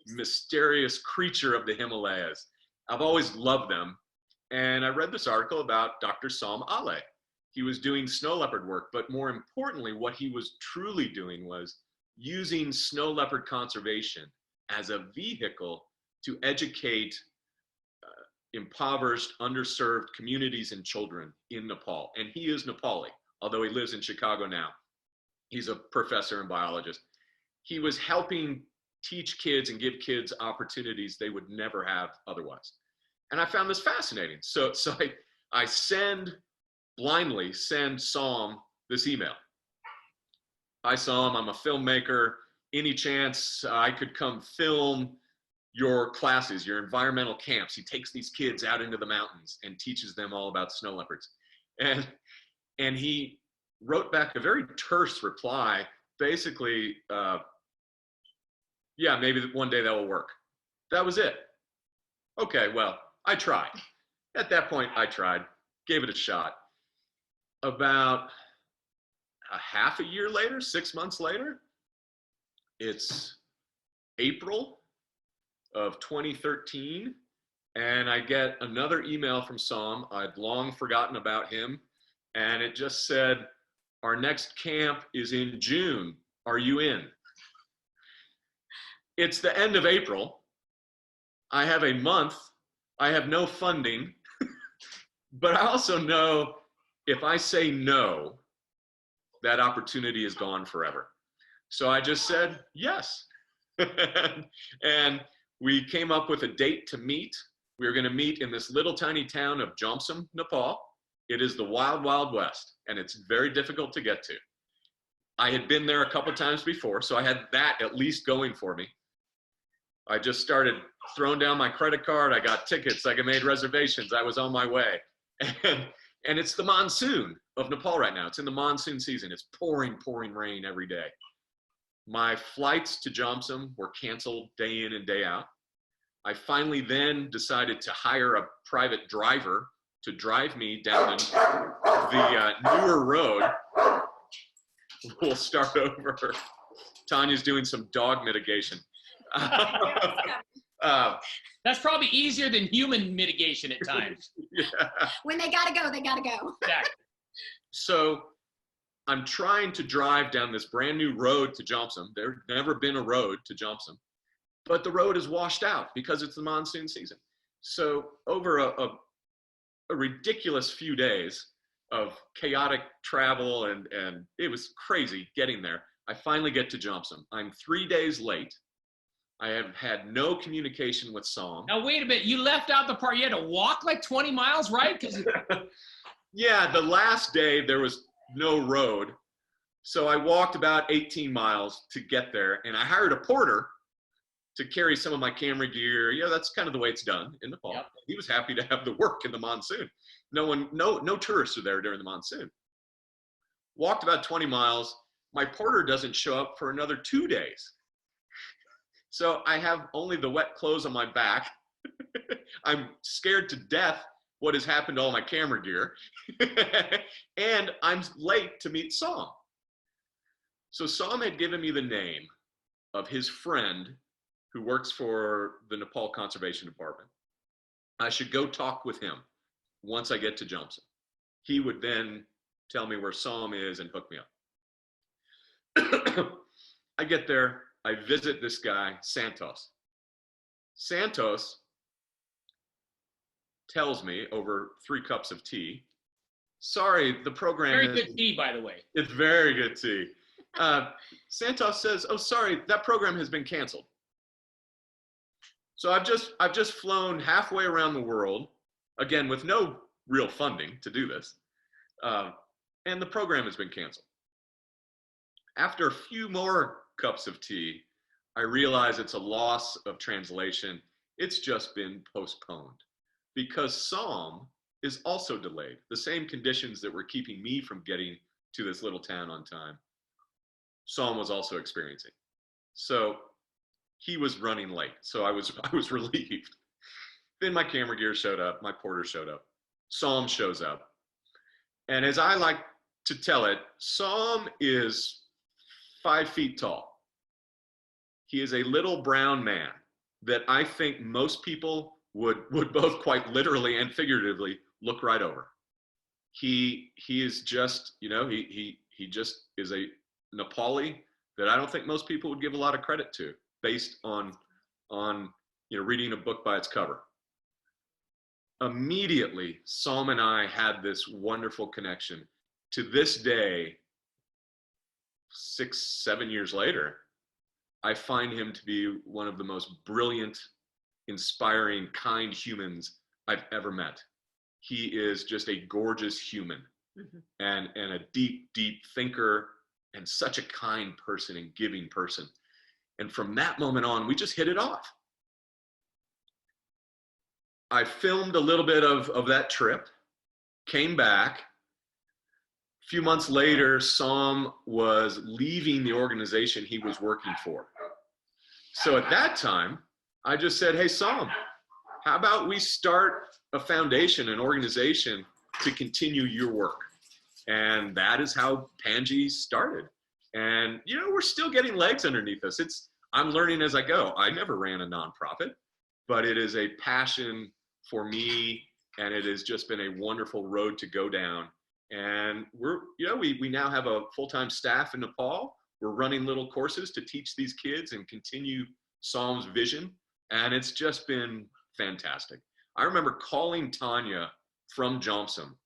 mysterious creature of the Himalayas. I've always loved them. And I read this article about Dr. Sam Ale. He was doing snow leopard work, but more importantly, what he was truly doing was using snow leopard conservation as a vehicle to educate impoverished, underserved communities and children in Nepal. And he is Nepali, although he lives in Chicago now. He's a professor and biologist. He was helping teach kids and give kids opportunities they would never have otherwise. And I found this fascinating. So I blindly send Sam this email. Hi, Sam, I'm a filmmaker. Any chance I could come film your classes, your environmental camps? He takes these kids out into the mountains and teaches them all about snow leopards. And he wrote back a very terse reply, basically, yeah, maybe one day that will work. That was it. Okay, well, I tried. At that point, I tried, gave it a shot. About a half a year later, 6 months later, it's April of 2013, and I get another email from Sam. I'd long forgotten about him, and it just said, our next camp is in June. Are you in? It's the end of April. I have a month. I have no funding, but I also know if I say no, that opportunity is gone forever. So I just said yes. And we came up with a date to meet. We were going to meet in this little tiny town of Jomsom, Nepal. It is the wild, wild west, and it's very difficult to get to. I had been there a couple times before, so I had that at least going for me. I just started throwing down my credit card. I got tickets. I made reservations. I was on my way. And it's the monsoon of Nepal right now. It's in the monsoon season. It's pouring rain every day. My flights to Jomsom were canceled day in and day out. I finally then decided to hire a private driver to drive me down the newer road. We'll start over. Tonya's doing some dog mitigation. That's probably easier than human mitigation at times. Yeah. When they gotta go, they gotta go. Exactly. So I'm trying to drive down this brand new road to Jomsom. There's never been a road to Jomsom, but the road is washed out because it's the monsoon season. So over a ridiculous few days of chaotic travel, and it was crazy getting there, I finally get to Jomsom. I'm 3 days late. I have had no communication with Sam. Now, wait a minute. You left out the part. You had to walk like 20 miles, right? Yeah, the last day there was no road. So I walked about 18 miles to get there, and I hired a porter to carry some of my camera gear. Yeah, that's kind of the way it's done in Nepal. Yep. He was happy to have the work in the monsoon. No tourists are there during the monsoon. Walked about 20 miles. My porter doesn't show up for another 2 days. So I have only the wet clothes on my back. I'm scared to death what has happened to all my camera gear. And I'm late to meet Sam. So Sam had given me the name of his friend who works for the Nepal Conservation Department. I should go talk with him once I get to Jomsom. He would then tell me where Sam is and hook me up. I get there. I visit this guy, Santos. Santos tells me over 3 cups of tea sorry, the program Very good tea, by the way. It's very good tea. Santos says, oh, sorry, that program has been canceled. So I've just flown halfway around the world, again, with no real funding to do this. And the program has been canceled. After a few more cups of tea, I realize it's a loss of translation. It's just been postponed because Psalm is also delayed. The same conditions that were keeping me from getting to this little town on time, Psalm was also experiencing. So he was running late. So I was relieved. Then my camera gear showed up, my porter showed up, Psalm shows up. And as I like to tell it, Psalm is 5 feet tall. He is a little brown man that I think most people would both quite literally and figuratively look right over. He is just, he just is a Nepali that I don't think most people would give a lot of credit to based on reading a book by its cover. Immediately, Psalm and I had this wonderful connection. To this day, 6-7 years later, I find him to be one of the most brilliant, inspiring, kind humans I've ever met. He is just a gorgeous human and a deep, deep thinker and such a kind person and giving person. And from that moment on, we just hit it off. I filmed a little bit of that trip, came back. A few months later, Psalm was leaving the organization he was working for. So at that time, I just said, hey, Psalm, how about we start a foundation, an organization to continue your work? And that is how Panji started. And, we're still getting legs underneath us. I'm learning as I go. I never ran a nonprofit, but it is a passion for me, and it has just been a wonderful road to go down. And we now have a full-time staff in Nepal. We're running little courses to teach these kids and continue Psalm's vision, and it's just been fantastic. I remember calling Tonya from Johnson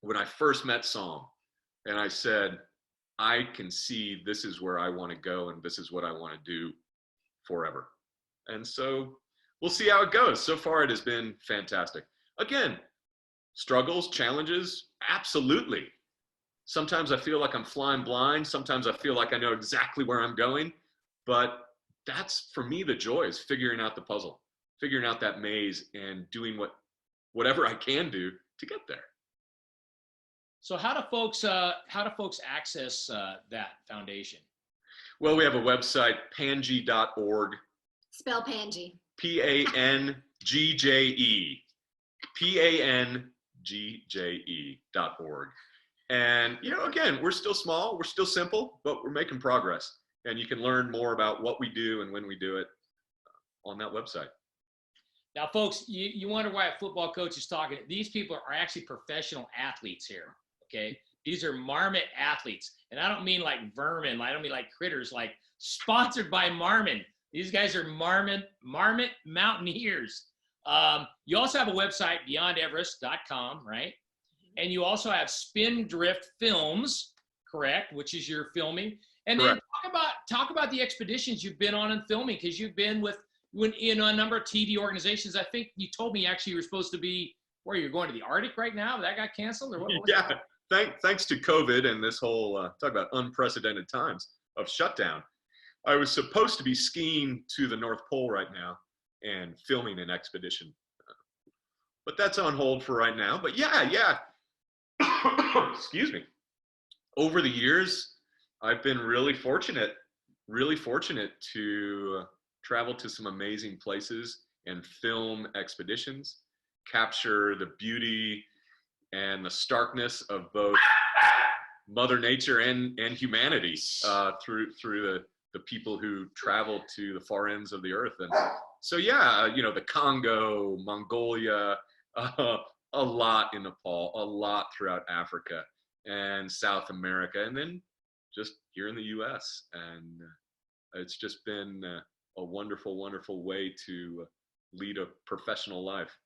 when I first met Psalm, and I said, I can see this is where I want to go, and this is what I want to do forever. And so we'll see how it goes. So far, it has been fantastic. Again, struggles, challenges, absolutely. Sometimes I feel like I'm flying blind. Sometimes I feel like I know exactly where I'm going. But that's, for me, the joy is figuring out the puzzle, figuring out that maze and doing whatever I can do to get there. So how do folks access that foundation? Well, we have a website, pangi.org. Spell Pangi. Pangje. Pangje.org. And, again, we're still small, we're still simple, but we're making progress. And you can learn more about what we do and when we do it on that website. Now, folks, you wonder why a football coach is talking. These people are actually professional athletes here, okay? These are Marmot athletes. And I don't mean like vermin. I don't mean like critters, like sponsored by Marmot. These guys are Marmot mountaineers. You also have a website, beyondeverest.com, right? And you also have Spindrift Films, correct, which is your filming. And then talk about the expeditions you've been on and filming, because you've been in a number of TV organizations. I think you told me actually you were supposed to be, where you're going to the Arctic right now? That got canceled or what? Yeah, thanks to COVID and this whole, talk about unprecedented times of shutdown. I was supposed to be skiing to the North Pole right now and filming an expedition. But that's on hold for right now. But yeah. Excuse me. Over the years, I've been really fortunate to travel to some amazing places and film expeditions, capture the beauty and the starkness of both Mother Nature and humanity through the people who travel to the far ends of the earth. And so, the Congo, Mongolia, a lot in Nepal, a lot throughout Africa and South America, and then just here in the US. And it's just been a wonderful, wonderful way to lead a professional life.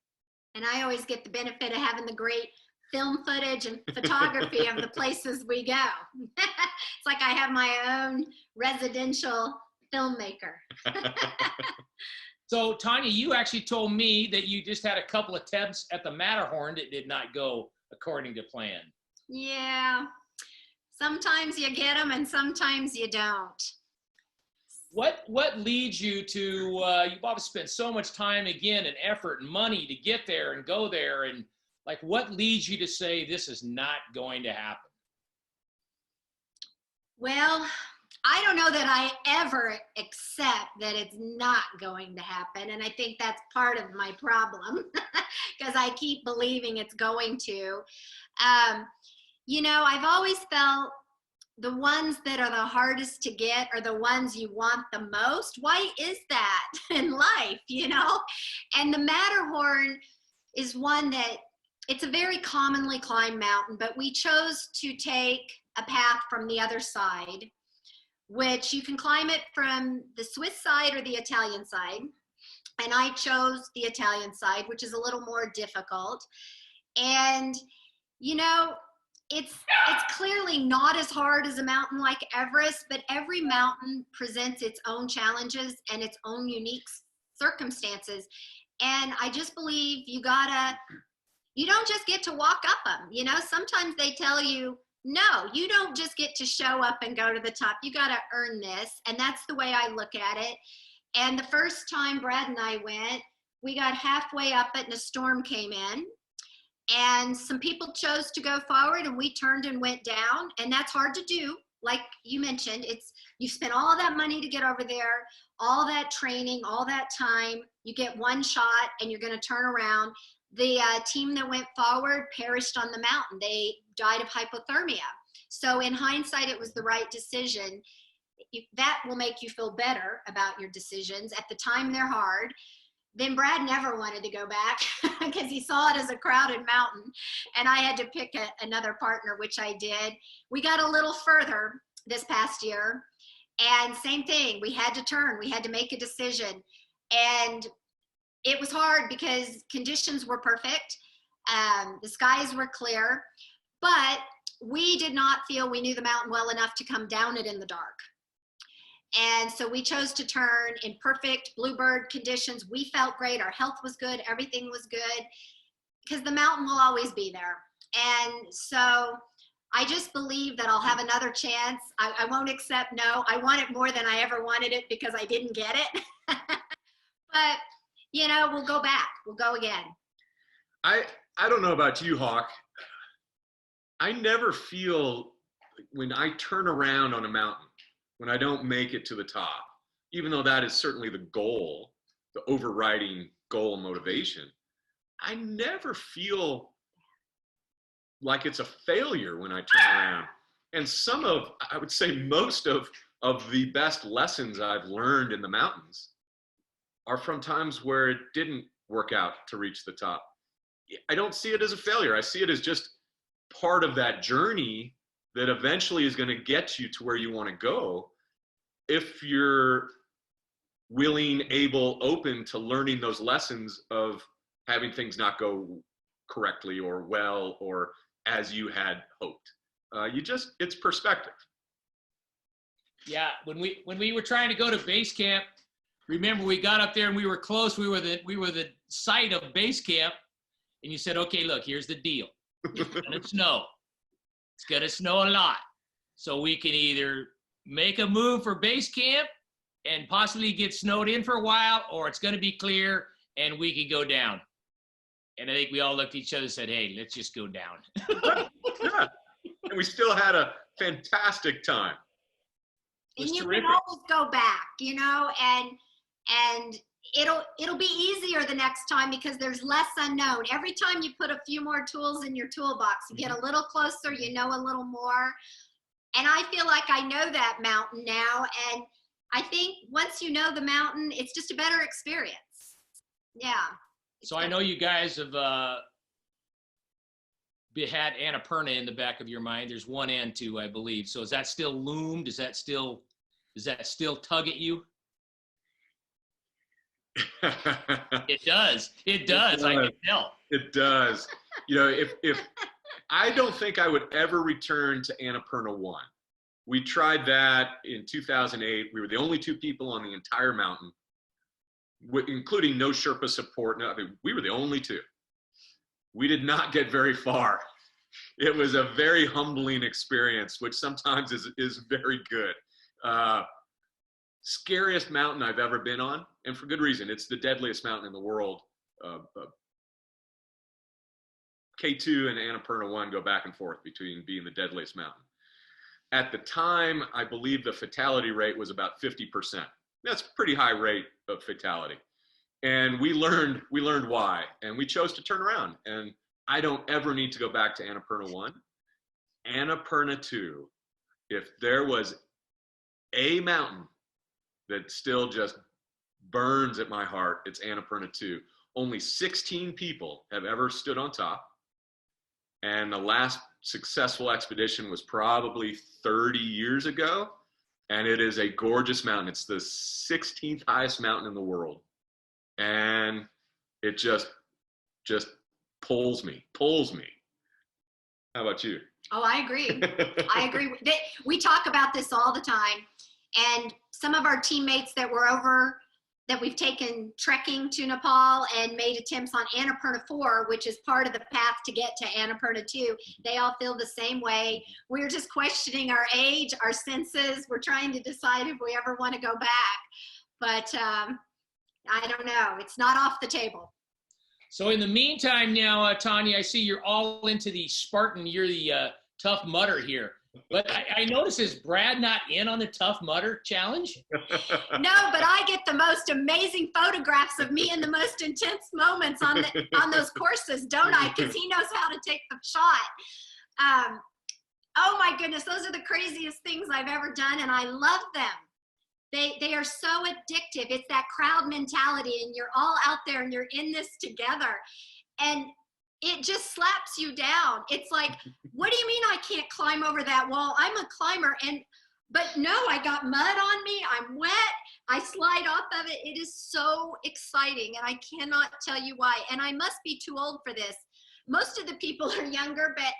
And I always get the benefit of having the great film footage and photography of the places we go. It's like I have my own residential filmmaker. So, Tonya, you actually told me that you just had a couple of attempts at the Matterhorn that did not go according to plan. Yeah. Sometimes you get them and sometimes you don't. What leads you to, you've obviously spent so much time again and effort and money to get there and go there, and like what leads you to say this is not going to happen? Well, I don't know that I ever accept that it's not going to happen. And I think that's part of my problem because I keep believing it's going to. You know, I've always felt the ones that are the hardest to get are the ones you want the most. Why is that in life, you know? And the Matterhorn is one that it's a very commonly climbed mountain, but we chose to take a path from the other side, which you can climb it from the Swiss side or the Italian side. And I chose the Italian side, which is a little more difficult. And, you know, it's clearly not as hard as a mountain like Everest, but every mountain presents its own challenges and its own unique circumstances. And I just believe you don't just get to walk up them. You know, sometimes they tell you, no, you don't just get to show up and go to the top. You got to earn this. And that's the way I look at it. And the first time Brad and I went, we got halfway up it and a storm came in. And some people chose to go forward and we turned and went down. And that's hard to do. Like you mentioned, you spent all that money to get over there, all that training, all that time. You get one shot and you're going to turn around. The team that went forward perished on the mountain. They died of hypothermia. So in hindsight, it was the right decision. That will make you feel better about your decisions. At the time, they're hard. Then Brad never wanted to go back because he saw it as a crowded mountain. And I had to pick another partner, which I did. We got a little further this past year. And same thing, we had to turn. We had to make a decision. And it was hard because conditions were perfect. The skies were clear, but we did not feel we knew the mountain well enough to come down it in the dark. And so we chose to turn in perfect bluebird conditions. We felt great. Our health was good. Everything was good because the mountain will always be there. And so I just believe that I'll have another chance. I won't accept no. I want it more than I ever wanted it because I didn't get it. But you know, we'll go back. We'll go again. I don't know about you, Hawk. I never feel when I turn around on a mountain, when I don't make it to the top, even though that is certainly the goal, the overriding goal and motivation, I never feel like it's a failure when I turn around. And I would say most of the best lessons I've learned in the mountains are from times where it didn't work out to reach the top. I don't see it as a failure. I see it as just part of that journey that eventually is going to get you to where you want to go if you're willing, able, open to learning those lessons of having things not go correctly or well or as you had hoped. It's perspective. Yeah, when we were trying to go to base camp, remember we got up there and we were close. We were the site of base camp, and you said, "Okay, look, here's the deal. It's gonna snow. It's gonna snow a lot, so we can either make a move for base camp and possibly get snowed in for a while, or it's gonna be clear and we can go down." And I think we all looked at each other and said, "Hey, let's just go down." Yeah, and we still had a fantastic time. And you can always go back, you know, and it'll be easier the next time because there's less unknown. Every time you put a few more tools in your toolbox, you get a little closer, you know a little more. And I feel like I know that mountain now. And I think once you know the mountain, it's just a better experience. Yeah. So I know you guys have had Annapurna in the back of your mind. There's one and two, I believe. So is that still loomed? Does that still tug at you? It does. I can tell. It does. You know, I don't think I would ever return to Annapurna 1. We tried that in 2008. We were the only two people on the entire mountain, including no Sherpa support. No, I mean, we were the only two. We did not get very far. It was a very humbling experience, which sometimes is very good. Scariest mountain I've ever been on, and for good reason. It's the deadliest mountain in the world. K2 and Annapurna 1 go back and forth between being the deadliest mountain. At the time, I believe the fatality rate was about 50%. That's a pretty high rate of fatality. And we learned why, and we chose to turn around. And I don't ever need to go back to Annapurna 1. Annapurna 2, if there was a mountain that still just burns at my heart, it's Annapurna 2. Only 16 people have ever stood on top. And the last successful expedition was probably 30 years ago. And it is a gorgeous mountain. It's the 16th highest mountain in the world. And it just pulls me. How about you? Oh, I agree. I agree. We talk about this all the time. And some of our teammates that we've taken trekking to Nepal and made attempts on Annapurna 4, which is part of the path to get to Annapurna 2, they all feel the same way. We're just questioning our age, our senses. We're trying to decide if we ever want to go back. But I don't know. It's not off the table. So in the meantime now, Tonya, I see you're all into the Spartan. You're the Tough Mudder here. But I notice, is Brad not in on the Tough Mudder challenge? No, but I get the most amazing photographs of me in the most intense moments on those courses, don't I? Because he knows how to take the shot. Oh my goodness, those are the craziest things I've ever done, and I love them. They are so addictive. It's that crowd mentality, and you're all out there, and you're in this together. And it just slaps you down. It's like, what do you mean I can't climb over that wall? I'm a climber, but no, I got mud on me. I'm wet. I slide off of it. It is so exciting, and I cannot tell you why. And I must be too old for this. Most of the people are younger, but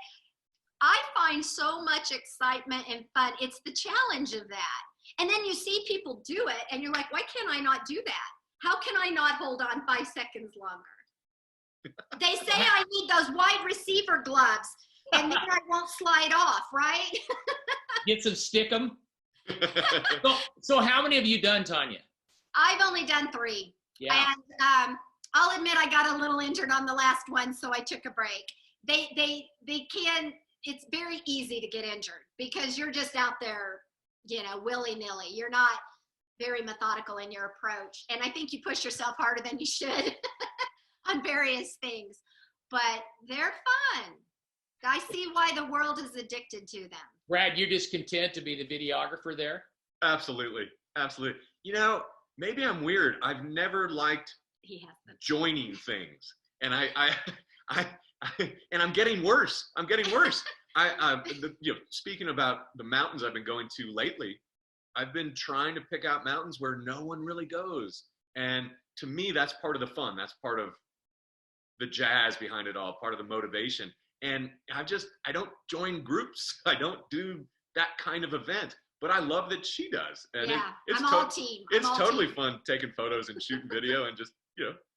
I find so much excitement and fun. It's the challenge of that. And then you see people do it, and you're like, why can't I not do that? How can I not hold on 5 seconds longer? They say I need those wide receiver gloves, and then I won't slide off, right? Get some stickum. So how many have you done, Tonya? I've only done 3. Yeah. And I'll admit I got a little injured on the last one, so I took a break. It's very easy to get injured because you're just out there, willy-nilly. You're not very methodical in your approach. And I think you push yourself harder than you should on various things, but they're fun. I see why the world is addicted to them. Brad, you're just content to be the videographer there? Absolutely. Maybe I'm weird. I've never liked joining things, and and I'm getting worse. Speaking about the mountains I've been going to lately, I've been trying to pick out mountains where no one really goes, and to me, that's part of the fun. That's part of the jazz behind it all, part of the motivation. And I don't join groups. I don't do that kind of event, but I love that she does. And I'm all team. It's totally fun taking photos and shooting video, and just,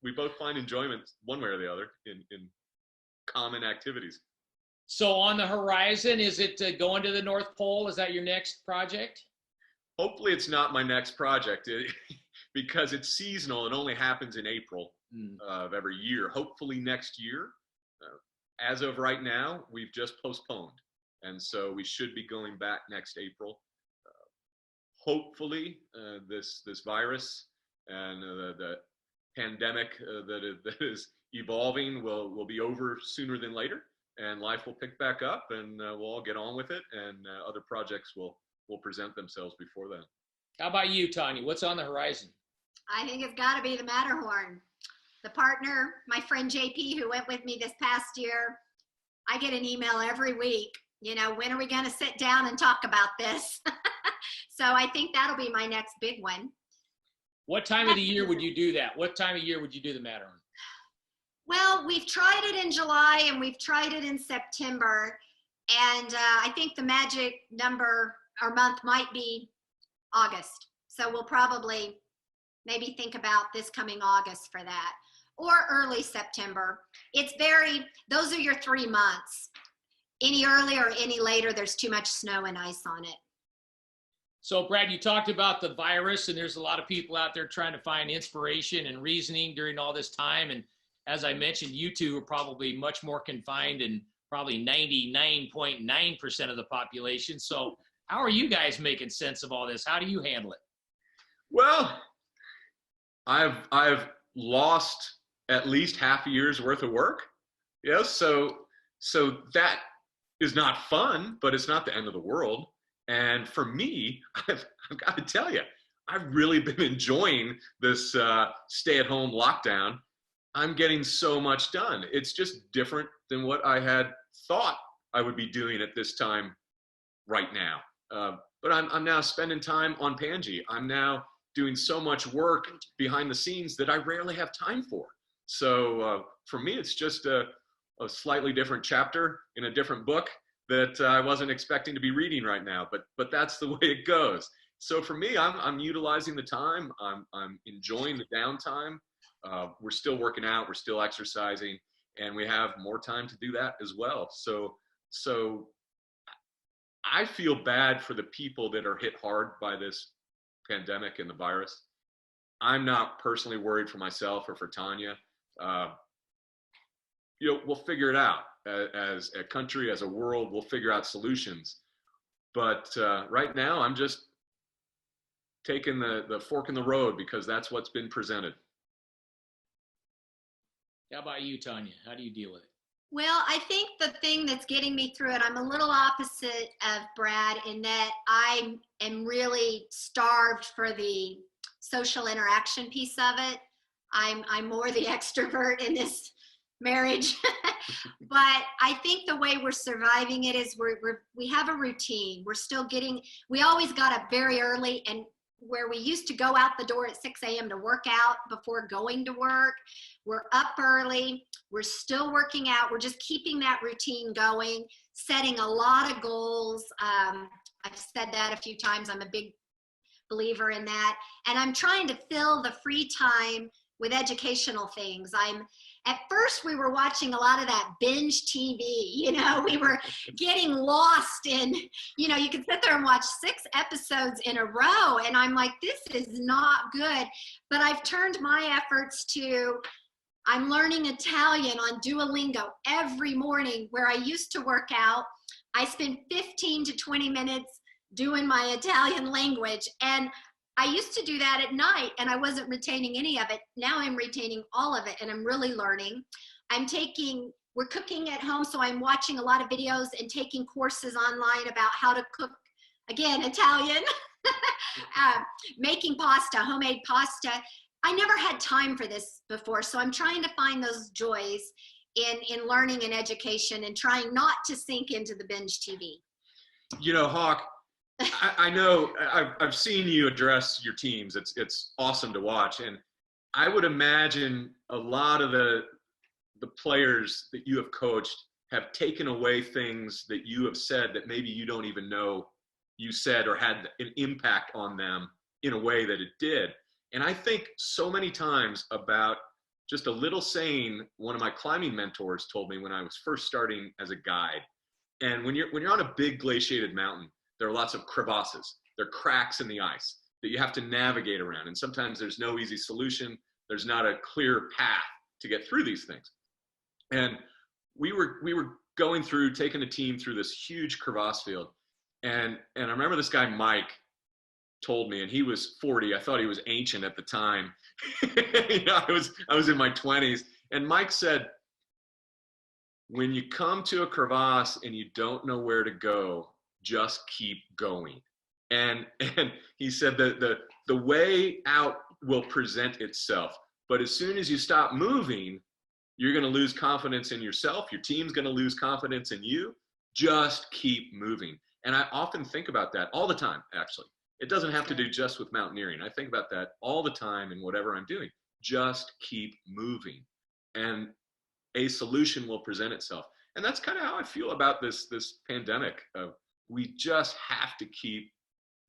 we both find enjoyment one way or the other in common activities. So on the horizon, is it going to the North Pole? Is that your next project? Hopefully it's not my next project because it's seasonal. It only happens in April of every year. Hopefully next year. As of right now, we've just postponed. And so we should be going back next April. Hopefully this virus and the pandemic that is evolving will be over sooner than later, and life will pick back up, and we'll all get on with it, and other projects will present themselves before then. How about you, Tonya? What's on the horizon? I think it's got to be the Matterhorn. The partner, my friend JP, who went with me this past year, I get an email every week, when are we going to sit down and talk about this? So I think that'll be my next big one. What time of the year would you do that? What time of year would you do the Matterhorn? Well, we've tried it in July and we've tried it in September. And I think the magic number or month might be August. So we'll probably maybe think about this coming August for that, or early September. Those are your 3 months. Any earlier or any later, there's too much snow and ice on it. So Brad, you talked about the virus, and there's a lot of people out there trying to find inspiration and reasoning during all this time. And as I mentioned, you two are probably much more confined and probably 99.9% of the population. So how are you guys making sense of all this? How do you handle it? Well, I've lost at least half a year's worth of work. So that is not fun, but it's not the end of the world. And for me, I've got to tell you, I've really been enjoying this stay-at-home lockdown. I'm getting so much done. It's just different than what I had thought I would be doing at this time right now. But I'm now spending time on Panji. I'm now doing so much work behind the scenes that I rarely have time for. So for me, it's just a slightly different chapter in a different book that I wasn't expecting to be reading right now, but that's the way it goes. So for me, I'm utilizing the time. I'm enjoying the downtime. We're still working out, we're still exercising, and we have more time to do that as well. So I feel bad for the people that are hit hard by this pandemic and the virus. I'm not personally worried for myself or for Tonya. We'll figure it out as a country, as a world. We'll figure out solutions. But right now, I'm just taking the fork in the road because that's what's been presented. How about you, Tonya? How do you deal with it? Well, I think the thing that's getting me through it, I'm a little opposite of Brad in that I am really starved for the social interaction piece of it. I'm more the extrovert in this marriage. But I think the way we're surviving it is we have a routine. We always got up very early, and where we used to go out the door at 6 a.m. to work out before going to work, we're up early, we're still working out, we're just keeping that routine going, setting a lot of goals. I've said that a few times, I'm a big believer in that. And I'm trying to fill the free time with educational things. At first we were watching a lot of that binge TV, we were getting lost in, you could sit there and watch 6 episodes in a row, and I'm like, this is not good. But I've turned my efforts to, I'm learning Italian on Duolingo every morning. Where I used to work out, I spend 15 to 20 minutes doing my Italian language, and I used to do that at night and I wasn't retaining any of it. Now I'm retaining all of it and I'm really learning. We're cooking at home, so I'm watching a lot of videos and taking courses online about how to cook, again, Italian, making pasta, homemade pasta. I never had time for this before, so I'm trying to find those joys in learning and education and trying not to sink into the binge TV. Hawk, I know I've seen you address your teams. It's awesome to watch. And I would imagine a lot of the players that you have coached have taken away things that you have said that maybe you don't even know you said or had an impact on them in a way that it did. And I think so many times about just a little saying one of my climbing mentors told me when I was first starting as a guide. And when you're on a big glaciated mountain, there are lots of crevasses. There are cracks in the ice that you have to navigate around. And sometimes there's no easy solution. There's not a clear path to get through these things. And we were taking a team through this huge crevasse field. And I remember this guy, Mike, told me, and he was 40. I thought he was ancient at the time. I was in my 20s. And Mike said, when you come to a crevasse and you don't know where to go, just keep going. And he said that the way out will present itself. But as soon as you stop moving, you're going to lose confidence in yourself. Your team's going to lose confidence in you. Just keep moving. And I often think about that all the time, actually. It doesn't have to do just with mountaineering. I think about that all the time in whatever I'm doing. Just keep moving. And a solution will present itself. And that's kind of how I feel about this pandemic. We just have to keep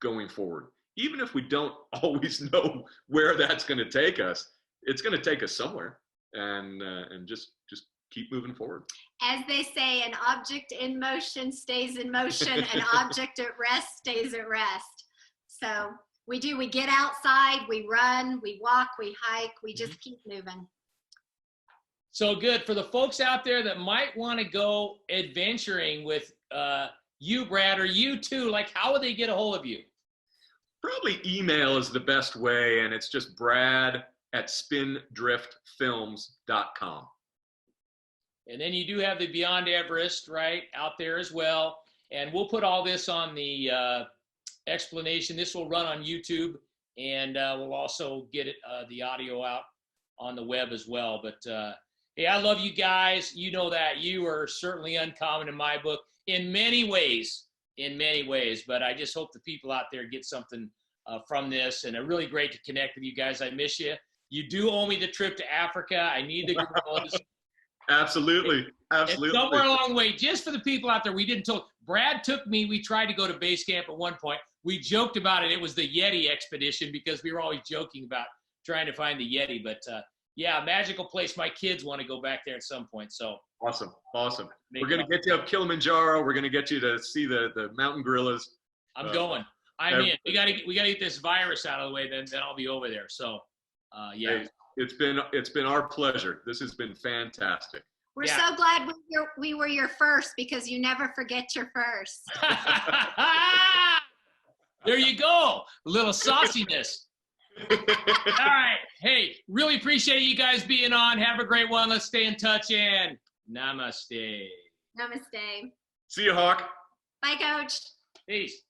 going forward. Even if we don't always know where that's going to take us, it's going to take us somewhere, and just keep moving forward. As they say, an object in motion stays in motion, an object at rest stays at rest. So we get outside, we run, we walk, we hike, we just keep moving. So good. For the folks out there that might want to go adventuring with you, Brad, or you too, like how would they get a hold of you? Probably email is the best way, and it's just brad@spindriftfilms.com. And then you do have the Beyond Everest, right, out there as well. And we'll put all this on the explanation. This will run on YouTube, and we'll also get the audio out on the web as well. But hey, I love you guys. You know that. You are certainly uncommon in my book in many ways. But I just hope the people out there get something from this. And really great to connect with you guys. I miss you. You do owe me the trip to Africa. I need the gorillas. Absolutely. And somewhere along the way, just for the people out there, we didn't tell. Brad took me. We tried to go to base camp at one point. We joked about it. It was the Yeti expedition because we were always joking about trying to find the Yeti. But yeah, magical place. My kids want to go back there at some point. So awesome. We're going to get you up Kilimanjaro. We're going to get you to see the mountain gorillas. I'm going. I'm in. We gotta get this virus out of the way. Then I'll be over there. So yeah. Hey, it's been our pleasure. This has been fantastic. We're so glad we were your first, because you never forget your first. There you go. A little sauciness. All right. Hey, really appreciate you guys being on. Have a great one. Let's stay in touch, and namaste. Namaste. See you, Hawk. Bye, Coach. Peace.